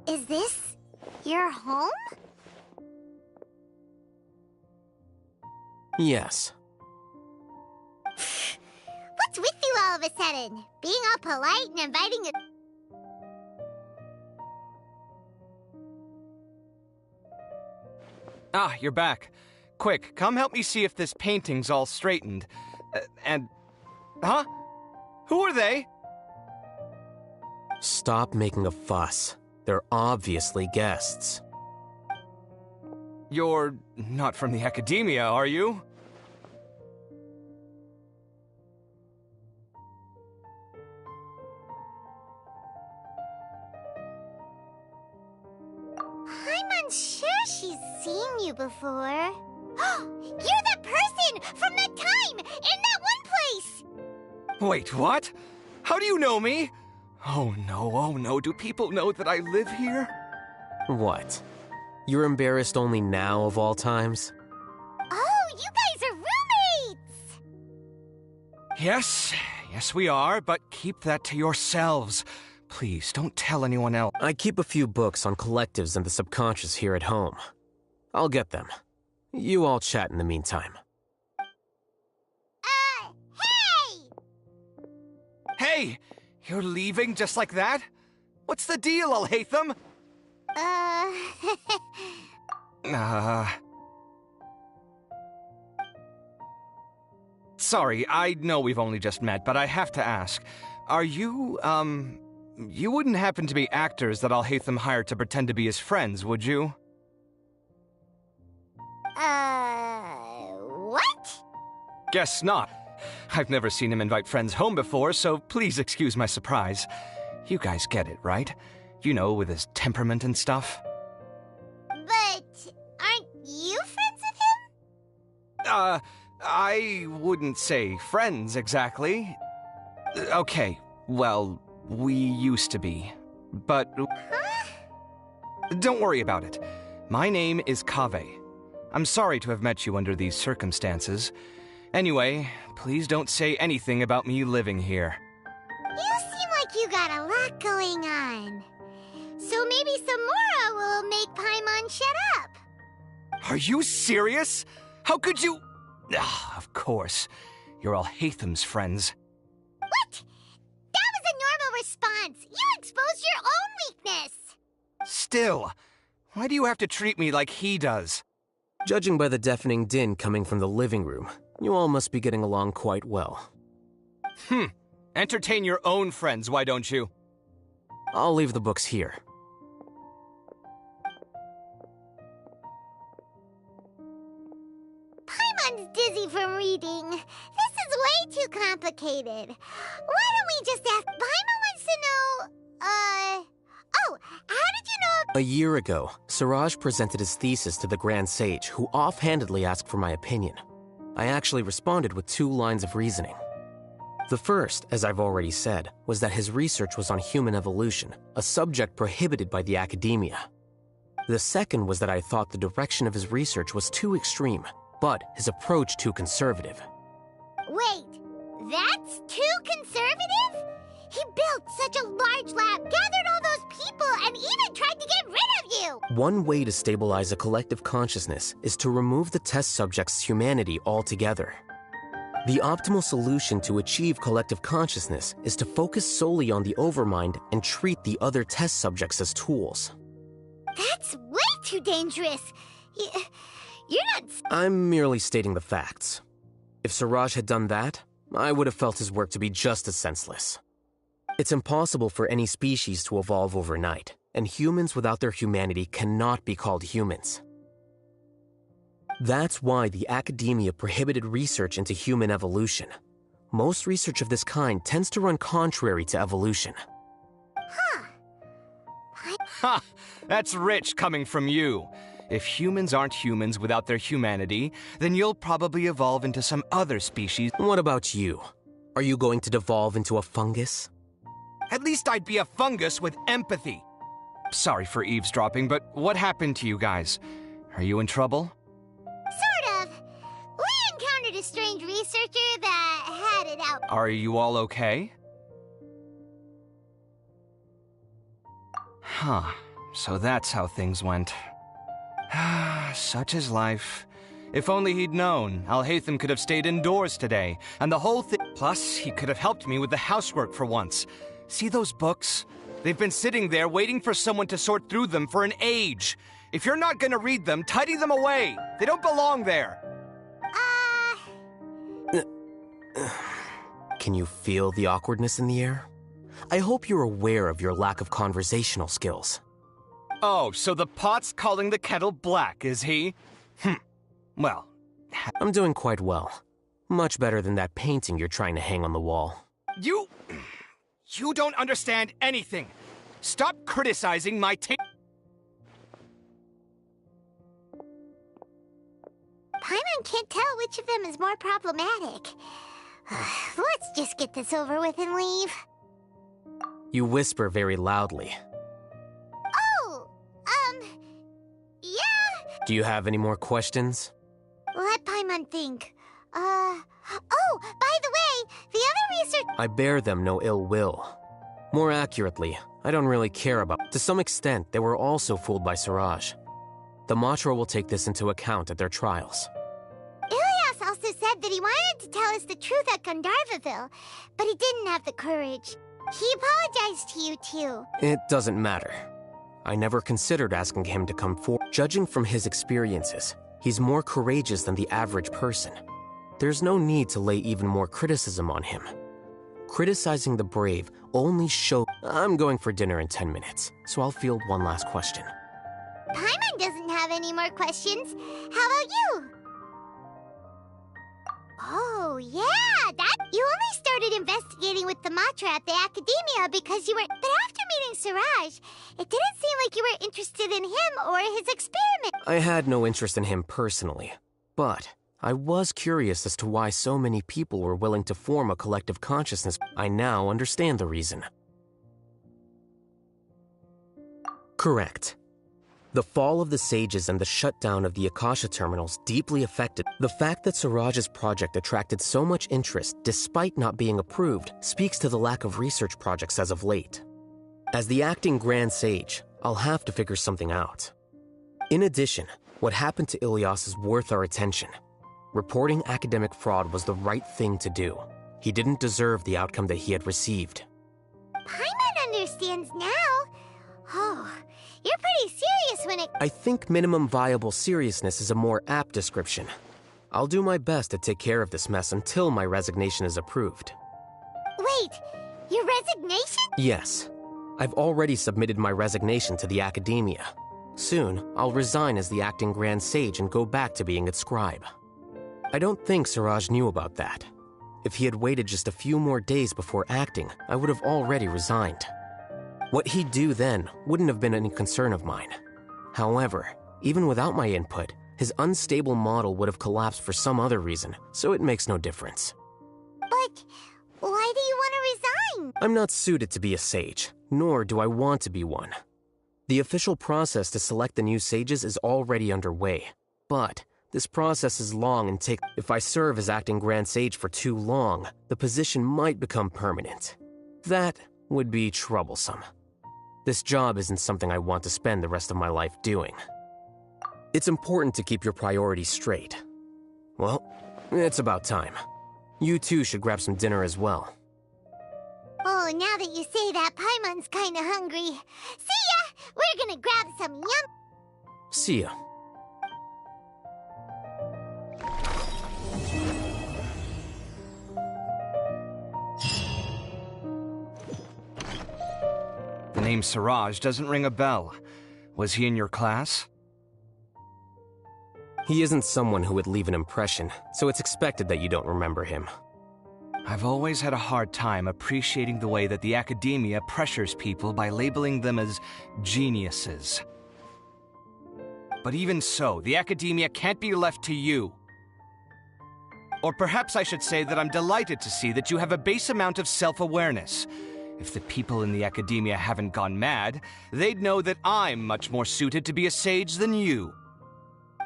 Is this your home? Yes. What's with you all of a sudden? Being all polite and inviting a... Ah, you're back. Quick, come help me see if this painting's all straightened. Huh? Who are they? Stop making a fuss. They're obviously guests. You're not from the academia, are you? I'm unsure she's seen you before. You're that person from that time in that one place! Wait, what? How do you know me? Oh no, do people know that I live here? What? You're embarrassed only now of all times? Oh, you guys are roommates! Yes, we are, but keep that to yourselves. Please, don't tell anyone else. I keep a few books on collectives and the subconscious here at home. I'll get them. You all chat in the meantime. Hey! You're leaving just like that? What's the deal, Alhaitham? Sorry, I know we've only just met, but I have to ask. Are you, you wouldn't happen to be actors that Alhaitham hired to pretend to be his friends, would you? What? Guess not. I've never seen him invite friends home before, so please excuse my surprise. You guys get it, right? You know, with his temperament and stuff. But aren't you friends with him? I wouldn't say friends exactly. Okay, well, we used to be. But... Huh? Don't worry about it. My name is Kaveh. I'm sorry to have met you under these circumstances. Anyway, please don't say anything about me living here. You seem like you got a lot going on. So maybe Samora will make Paimon shut up. Are you serious? How could you... Of course. You're Alhaitham's friends. What? That was a normal response. You exposed your own weakness. Still, why do you have to treat me like he does? Judging by the deafening din coming from the living room, you all must be getting along quite well. Entertain your own friends, why don't you? I'll leave the books here. Paimon's dizzy from reading. This is way too complicated. Why don't we just ask... Paimon wants to know... Oh, how did you know... A year ago, Siraj presented his thesis to the Grand Sage, who offhandedly asked for my opinion. I actually responded with 2 lines of reasoning. The first, as I've already said, was that his research was on human evolution, a subject prohibited by the academia. The second was that I thought the direction of his research was too extreme, but his approach too conservative. Wait, that's too conservative? He built such a large lab, gathered all those people, and even tried to get rid of you! One way to stabilize a collective consciousness is to remove the test subject's humanity altogether. The optimal solution to achieve collective consciousness is to focus solely on the overmind and treat the other test subjects as tools. That's way too dangerous. You're not... I'm merely stating the facts. If Siraj had done that, I would have felt his work to be just as senseless. It's impossible for any species to evolve overnight, and humans without their humanity cannot be called humans. That's why the academia prohibited research into human evolution. Most research of this kind tends to run contrary to evolution. Ha! That's rich coming from you. If humans aren't humans without their humanity, then you'll probably evolve into some other species. What about you? Are you going to devolve into a fungus? At least I'd be a fungus with empathy. Sorry for eavesdropping, but what happened to you guys? Are you in trouble? Sort of. We encountered a strange researcher that had it out. Are you all okay? Huh. So that's how things went. Such is life. If only he'd known, Alhaitham could have stayed indoors today, and the whole thing... Plus, he could have helped me with the housework for once. See those books? They've been sitting there waiting for someone to sort through them for an age. If you're not gonna read them, tidy them away. They don't belong there. Can you feel the awkwardness in the air? I hope you're aware of your lack of conversational skills. Oh, so the pot's calling the kettle black, is he? Well... I'm doing quite well. Much better than that painting you're trying to hang on the wall. You don't understand anything. Stop criticizing my Paimon can't tell which of them is more problematic. Let's just get this over with and leave. You whisper very loudly. Oh, yeah? Do you have any more questions? Let Paimon think. Oh, by the way, the other research... I bear them no ill will. More accurately, I don't really care about... To some extent, they were also fooled by Siraj. The Matra will take this into account at their trials. Ilias also said that he wanted to tell us the truth at Gandharvaville, but he didn't have the courage. He apologized to you, too. It doesn't matter. I never considered asking him to come forward. Judging from his experiences, he's more courageous than the average person. There's no need to lay even more criticism on him. Criticizing the brave only shows... I'm going for dinner in 10 minutes, so I'll field one last question. Paimon doesn't have any more questions. How about you? Oh, yeah, that... You only started investigating with the Matra at the Academia because you were... But after meeting Siraj, it didn't seem like you were interested in him or his experiment. I had no interest in him personally, but I was curious as to why so many people were willing to form a collective consciousness. I now understand the reason. Correct. The fall of the sages and the shutdown of the Akasha terminals deeply affected. The fact that Siraj's project attracted so much interest despite not being approved speaks to the lack of research projects as of late. As the acting Grand Sage, I'll have to figure something out. In addition, what happened to Ilias is worth our attention. Reporting academic fraud was the right thing to do. He didn't deserve the outcome that he had received. Paimon understands now. Oh, you're pretty serious when it... I think minimum viable seriousness is a more apt description. I'll do my best to take care of this mess until my resignation is approved. Wait, your resignation? Yes. I've already submitted my resignation to the Academia. Soon, I'll resign as the acting Grand Sage and go back to being its scribe. I don't think Siraj knew about that. If he had waited just a few more days before acting, I would have already resigned. What he'd do then wouldn't have been any concern of mine. However, even without my input, his unstable model would have collapsed for some other reason, so it makes no difference. But Why do you want to resign? I'm not suited to be a sage, nor do I want to be one. The official process to select the new sages is already underway, but this process is long and if I serve as acting Grand Sage for too long, the position might become permanent. That would be troublesome. This job isn't something I want to spend the rest of my life doing. It's important to keep your priorities straight. Well, it's about time. You two should grab some dinner as well. Oh, now that you say that, Paimon's kinda hungry. See ya! We're gonna grab some yum... See ya. The name Siraj doesn't ring a bell. Was he in your class? He isn't someone who would leave an impression, so it's expected that you don't remember him. I've always had a hard time appreciating the way that the academia pressures people by labeling them as geniuses. But even so, the academia can't be left to you. Or perhaps I should say that I'm delighted to see that you have a base amount of self-awareness. If the people in the academia haven't gone mad, they'd know that I'm much more suited to be a sage than you.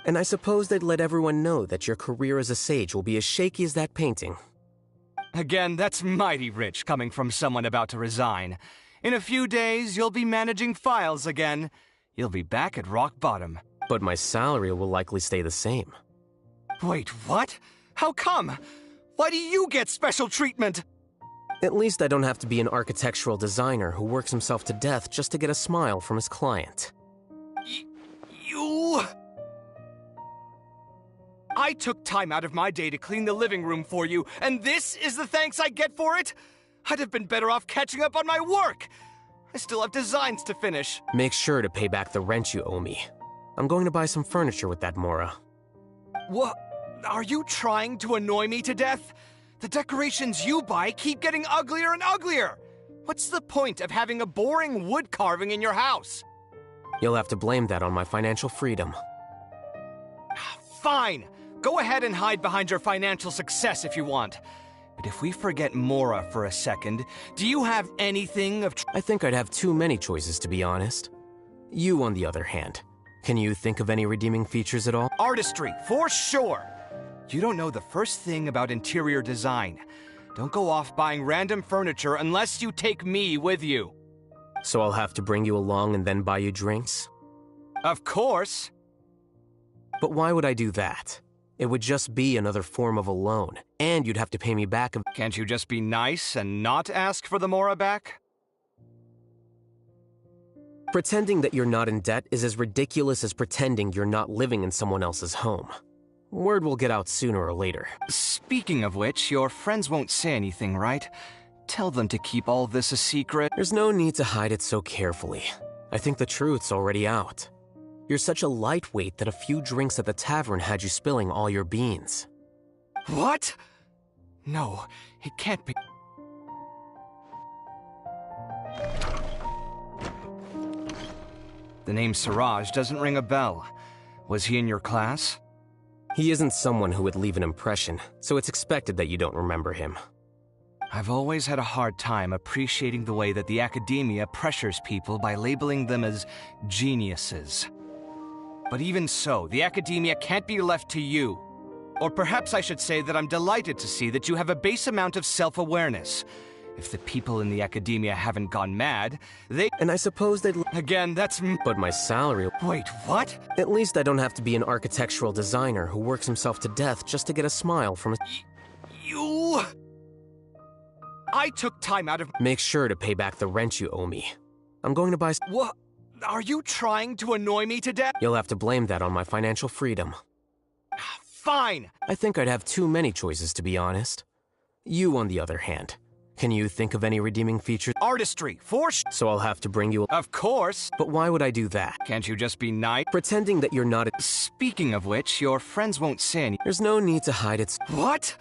And I suppose they'd let everyone know that your career as a sage will be as shaky as that painting. Again, that's mighty rich coming from someone about to resign. In a few days, you'll be managing files again. You'll be back at rock bottom. But my salary will likely stay the same. Wait, what? How come? Why do you get special treatment? At least I don't have to be an architectural designer who works himself to death just to get a smile from his client. You... I took time out of my day to clean the living room for you, and this is the thanks I get for it? I'd have been better off catching up on my work. I still have designs to finish. Make sure to pay back the rent you owe me. I'm going to buy some furniture with that Mora. What? Are you trying to annoy me to death? The decorations you buy keep getting uglier and uglier. What's the point of having a boring wood carving in your house? You'll have to blame that on my financial freedom. Fine. Go ahead and hide behind your financial success if you want. But if we forget Mora for a second, do you have anything of... I think I'd have too many choices, to be honest. You, on the other hand, can you think of any redeeming features at all? Artistry, for sure. You don't know the first thing about interior design. Don't go off buying random furniture unless you take me with you. So I'll have to bring you along and then buy you drinks? Of course. But why would I do that? It would just be another form of a loan, and you'd have to pay me back. Can't you just be nice and not ask for the Mora back? Pretending that you're not in debt is as ridiculous as pretending you're not living in someone else's home. Word will get out sooner or later. Speaking of which, your friends won't say anything, right? Tell them to keep all this a secret. There's no need to hide it so carefully. I think the truth's already out. You're such a lightweight that a few drinks at the tavern had you spilling all your beans. What? No, it can't be. The name Siraj doesn't ring a bell. Was he in your class? He isn't someone who would leave an impression, so it's expected that you don't remember him. I've always had a hard time appreciating the way that the academia pressures people by labeling them as geniuses. But even so, the academia can't be left to you. Or perhaps I should say that I'm delighted to see that you have a base amount of self-awareness. If the people in the academia haven't gone mad, they... And I suppose they'd... Again, that's... But my salary... Wait, what? At least I don't have to be an architectural designer who works himself to death just to get a smile from his... You... I took time out of... Make sure to pay back the rent you owe me. I'm going to buy... What? Are you trying to annoy me to death? You'll have to blame that on my financial freedom. Fine. I think I'd have too many choices, to be honest. You, on the other hand, can you think of any redeeming features? Artistry, for So I'll have to bring you... Of course. But why would I do that? Can't you just be nice? Pretending that you're not... Speaking of which, your friends won't say anything. There's no need to hide it. What?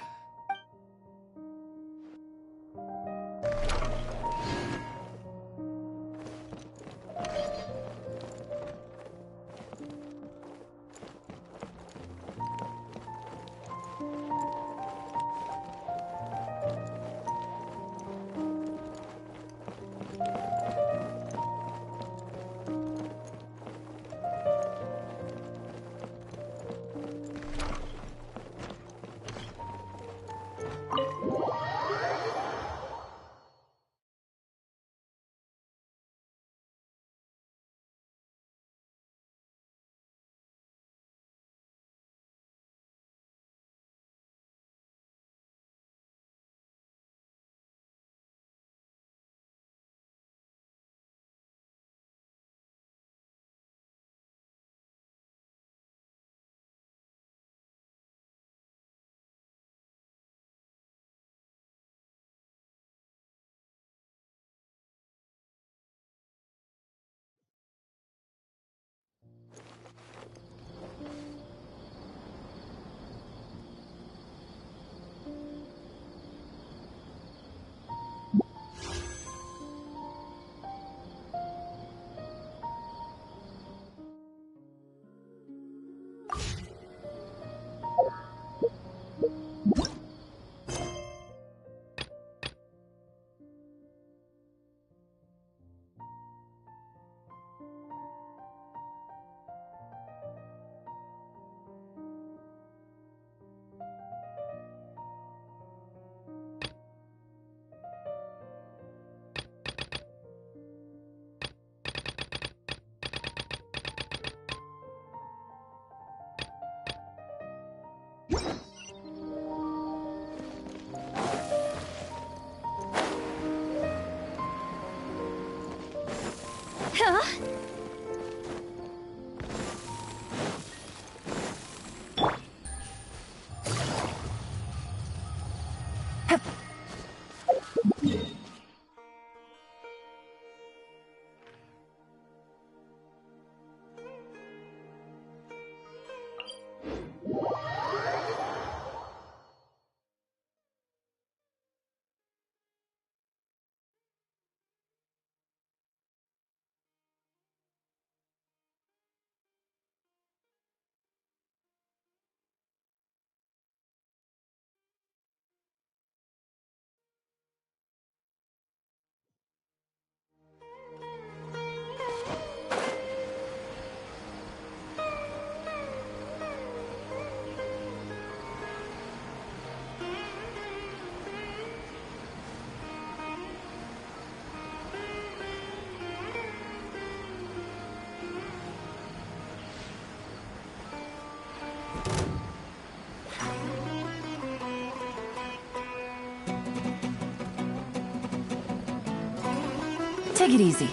Take it easy.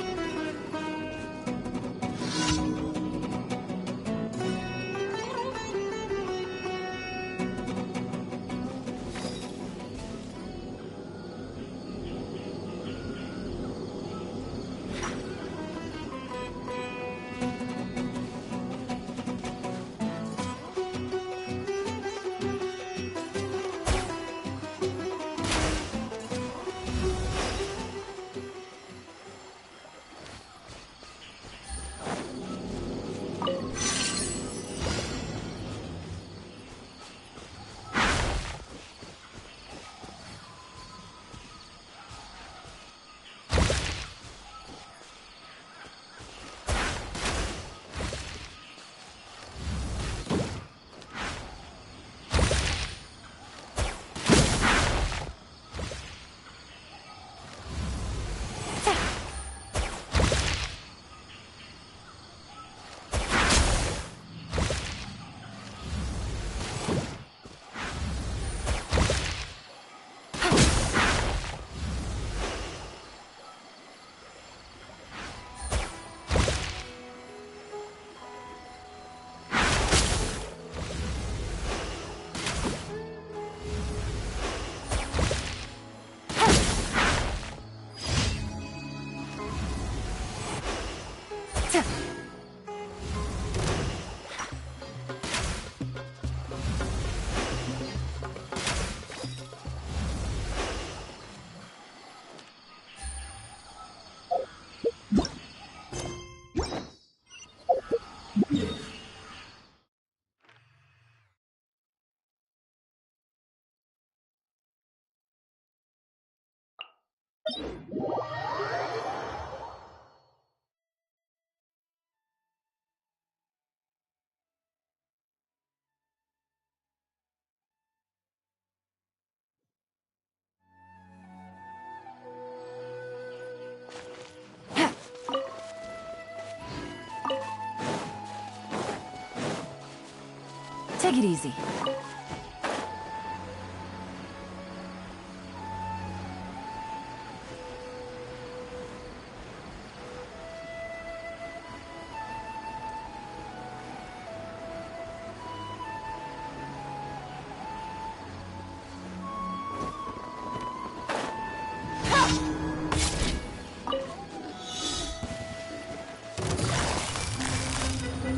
Take it easy.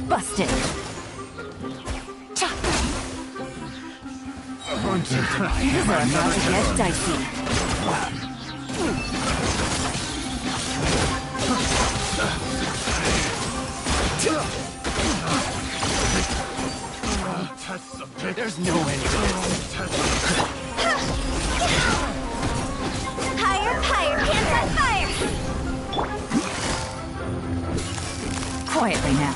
Busted. These are about to get dicey. There's no end to this. Higher, higher, hands on fire! Quietly now.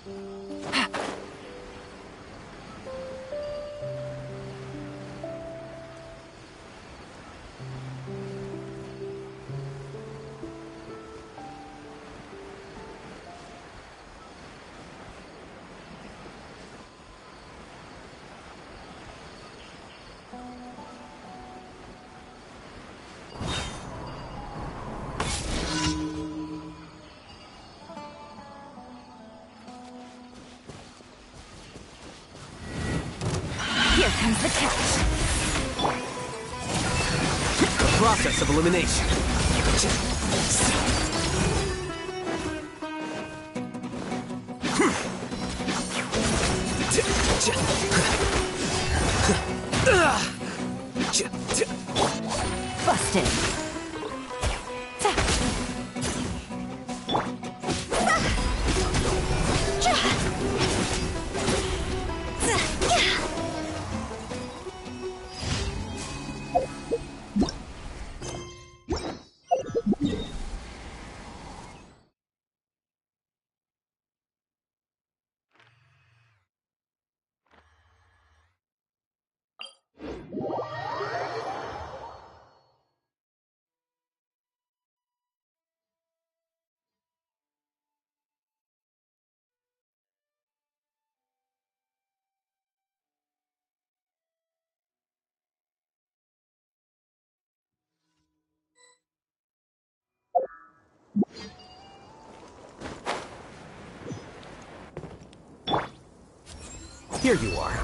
Here comes the catch. The process of elimination. Busted. Here you are.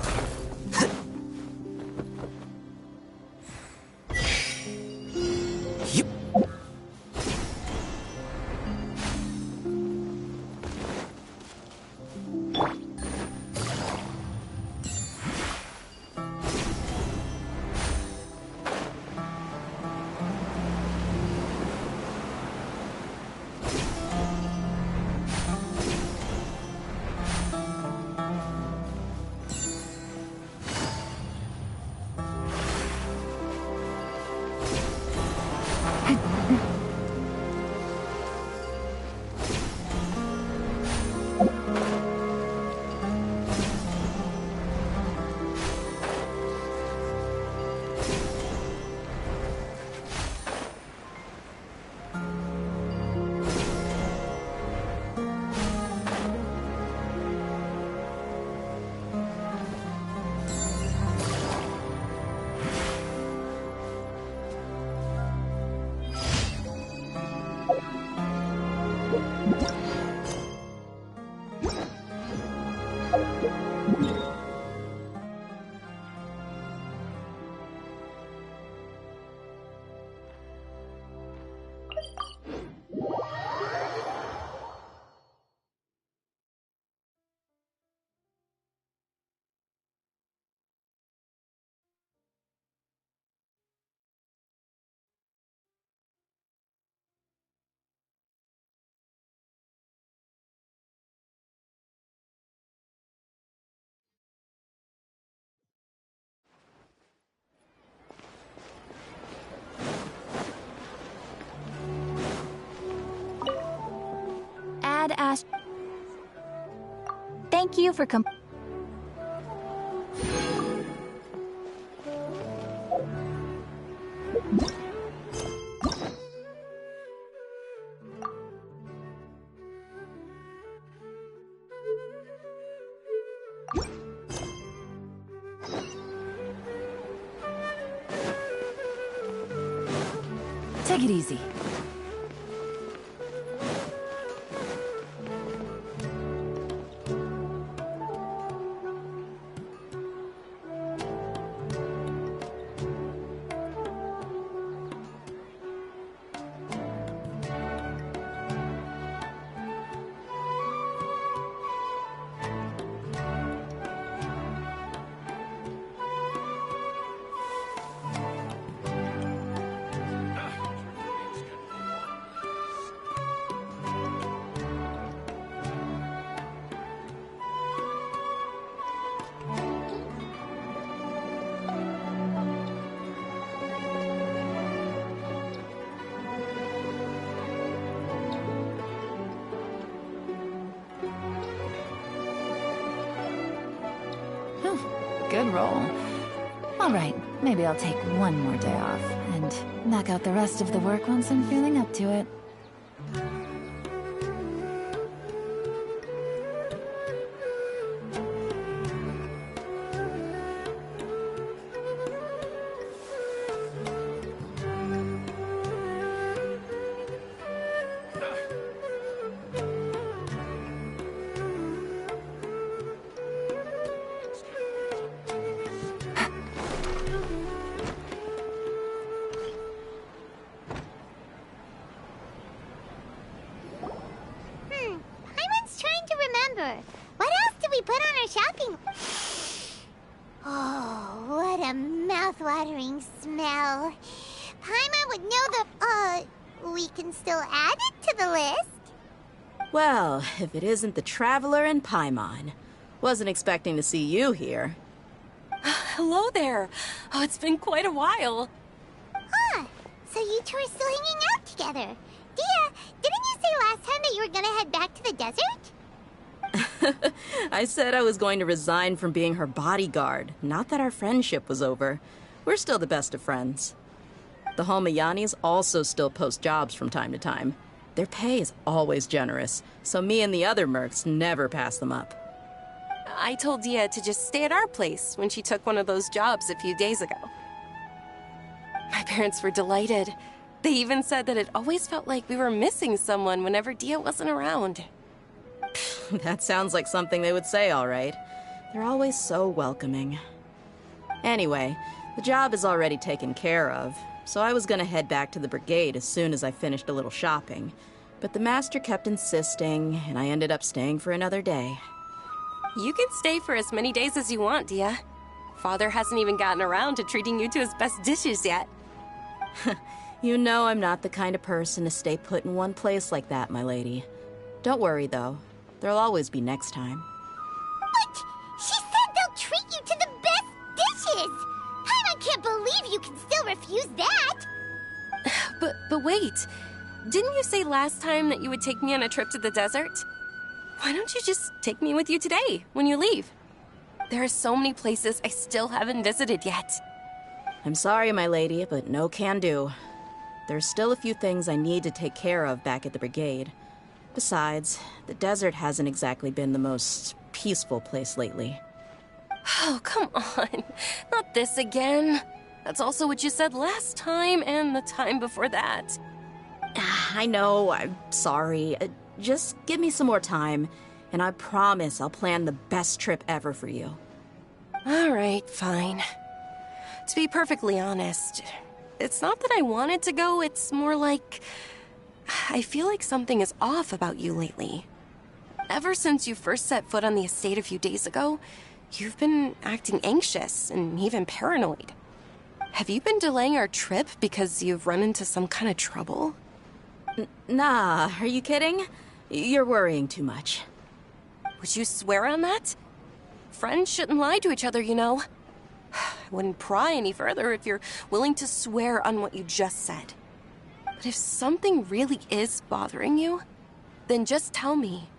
Add Ash. Thank you for Take it easy. good roll. All right, maybe I'll take one more day off and knock out the rest of the work once I'm feeling up to it. What else did we put on our shopping? Oh, what a mouth-watering smell. Paimon would know we can still add it to the list. Well, if it isn't the Traveler and Paimon. Wasn't expecting to see you here. Hello there. Oh, it's been quite a while. Huh. So you two are still hanging out together. Dia, didn't you say last time that you were gonna head back to the desert? I said I was going to resign from being her bodyguard, not that our friendship was over. We're still the best of friends. The Holmayanis also still post jobs from time to time. Their pay is always generous, so me and the other mercs never pass them up. I told Dia to just stay at our place when she took one of those jobs a few days ago. My parents were delighted. They even said that it always felt like we were missing someone whenever Dia wasn't around. That sounds like something they would say, all right. They're always so welcoming. Anyway, the job is already taken care of, so I was gonna head back to the brigade as soon as I finished a little shopping. But the master kept insisting, and I ended up staying for another day. You can stay for as many days as you want, Dia. Father hasn't even gotten around to treating you to his best dishes yet. You know I'm not the kind of person to stay put in one place like that, my lady. Don't worry, though. There'll always be next time. But she said they'll treat you to the best dishes! Paimon can't believe you can still refuse that! But wait. Didn't you say last time that you would take me on a trip to the desert? Why don't you just take me with you today, when you leave? There are so many places I still haven't visited yet. I'm sorry, my lady, but no can do. There's still a few things I need to take care of back at the brigade. Besides, the desert hasn't exactly been the most peaceful place lately. Oh, come on. Not this again. That's also what you said last time and the time before that. I know, I'm sorry. Just give me some more time, and I promise I'll plan the best trip ever for you. All right, fine. To be perfectly honest, it's not that I wanted to go, it's more like I feel like something is off about you lately. Ever since you first set foot on the estate a few days ago, you've been acting anxious and even paranoid. Have you been delaying our trip because you've run into some kind of trouble? Nah, are you kidding? You're worrying too much. Would you swear on that? Friends shouldn't lie to each other, you know. I wouldn't pry any further if you're willing to swear on what you just said. But if something really is bothering you, then just tell me.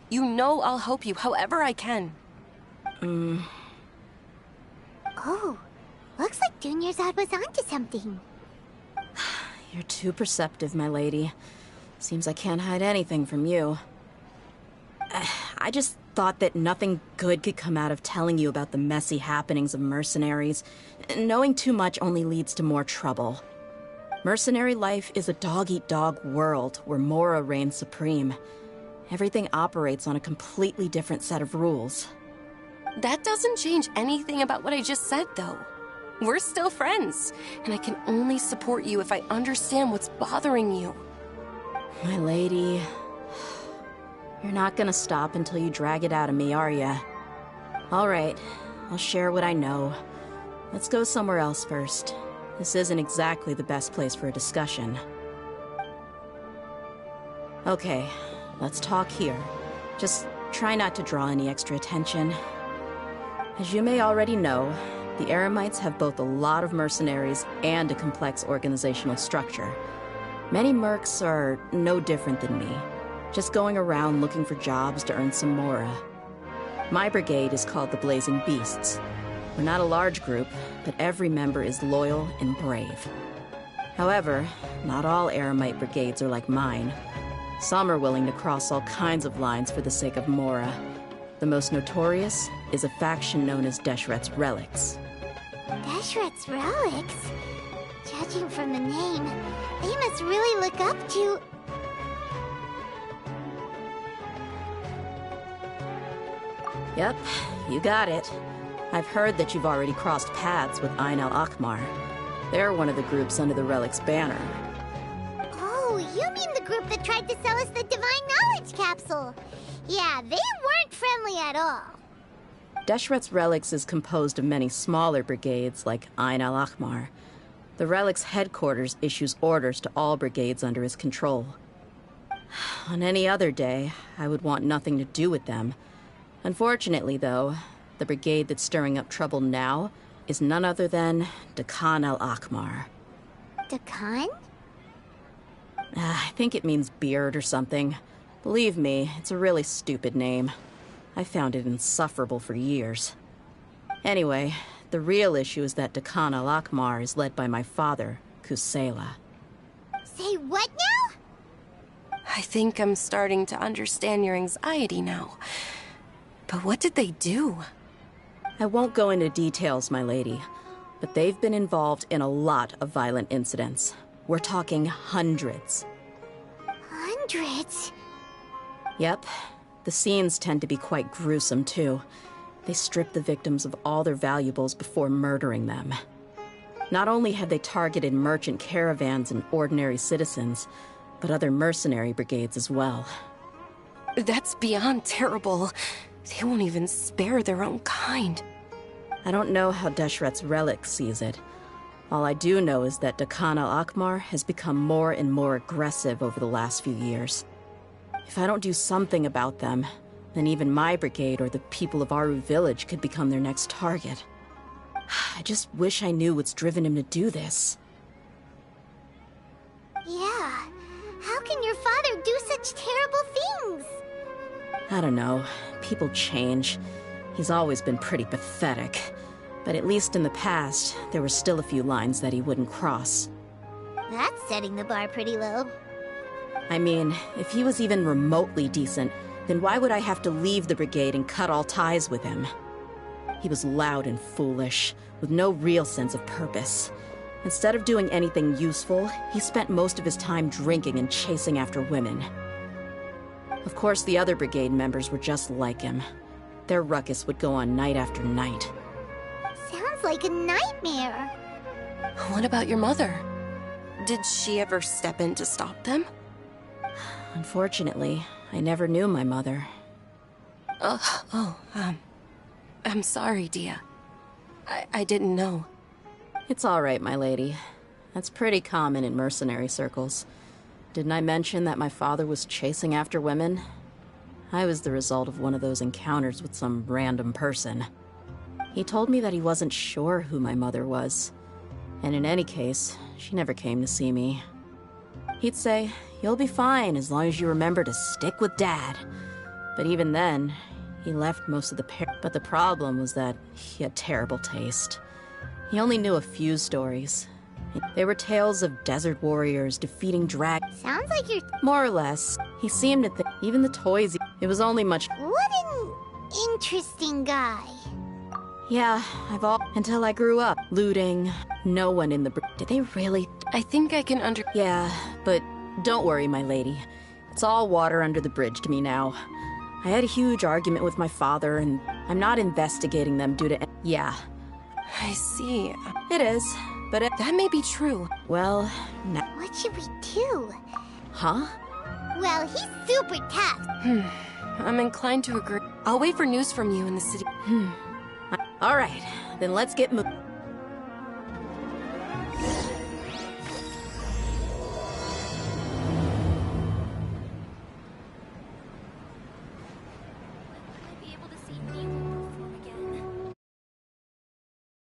You know I'll help you however I can. Oh, looks like Dunyarzad was onto something. You're too perceptive, my lady. Seems I can't hide anything from you. I just thought that nothing good could come out of telling you about the messy happenings of mercenaries. Knowing too much only leads to more trouble. Mercenary life is a dog-eat-dog world where Mora reigns supreme. Everything operates on a completely different set of rules. That doesn't change anything about what I just said, though. We're still friends, and I can only support you if I understand what's bothering you. My lady, you're not gonna stop until you drag it out of me, are ya? All right, I'll share what I know. Let's go somewhere else first. This isn't exactly the best place for a discussion. Okay, let's talk here. Just try not to draw any extra attention. As you may already know, the Eremites have both a lot of mercenaries and a complex organizational structure. Many mercs are no different than me, just going around looking for jobs to earn some mora. My brigade is called the Blazing Beasts. We're not a large group, but every member is loyal and brave. However, not all Eremite brigades are like mine. Some are willing to cross all kinds of lines for the sake of Mora. The most notorious is a faction known as Deshret's Relics. Deshret's Relics? Judging from the name, they must really look up to... Yep, you got it. I've heard that you've already crossed paths with Ain al-Akmar. They're one of the groups under the Relic's banner. Oh, you mean the group that tried to sell us the Divine Knowledge Capsule? Yeah, they weren't friendly at all. Deshret's Relics is composed of many smaller brigades like Ain al-Akmar. The Relic's headquarters issues orders to all brigades under his control. On any other day, I would want nothing to do with them. Unfortunately, though, the brigade that's stirring up trouble now is none other than Dakan al-Akmar. Dakan? I think it means beard or something. Believe me, it's a really stupid name. I found it insufferable for years. Anyway, the real issue is that Dakan al-Akmar is led by my father, Kusela. Say what now? I think I'm starting to understand your anxiety now. But what did they do? I won't go into details, my lady, but they've been involved in a lot of violent incidents. We're talking hundreds. Hundreds? Yep. The scenes tend to be quite gruesome, too. They strip the victims of all their valuables before murdering them. Not only have they targeted merchant caravans and ordinary citizens, but other mercenary brigades as well. That's beyond terrible. They won't even spare their own kind. I don't know how Deshret's Relic sees it. All I do know is that Dakan al-Akmar has become more and more aggressive over the last few years. If I don't do something about them, then even my brigade or the people of Aru village could become their next target. I just wish I knew what's driven him to do this. Yeah. How can your father do such terrible things? I don't know. People change. He's always been pretty pathetic. But at least in the past, there were still a few lines that he wouldn't cross. That's setting the bar pretty low. I mean, if he was even remotely decent, then why would I have to leave the brigade and cut all ties with him? He was loud and foolish, with no real sense of purpose. Instead of doing anything useful, he spent most of his time drinking and chasing after women. Of course, the other brigade members were just like him. Their ruckus would go on night after night. Sounds like a nightmare. What about your mother? Did she ever step in to stop them? Unfortunately, I never knew my mother. I'm sorry, Dia. I didn't know. It's all right, my lady. That's pretty common in mercenary circles. Didn't I mention that my father was chasing after women? I was the result of one of those encounters with some random person. He told me that he wasn't sure who my mother was. And in any case, she never came to see me. He'd say, "You'll be fine as long as you remember to stick with Dad." But even then, he left most of the But the problem was that he had terrible taste. He only knew a few stories. They were tales of desert warriors defeating dragons. Sounds like you're... More or less. He seemed to think even the toys... It was only much... What an interesting guy. Yeah, until I grew up. Looting, no one in the... Did they really... I think I can Yeah, but don't worry, my lady. It's all water under the bridge to me now. I had a huge argument with my father, and I'm not investigating them due to... Yeah. I see. It is, but that may be true. Well, What should we do? Huh? Well, he's super tough. I'm inclined to agree. I'll wait for news from you in the city. All right, then let's get moving.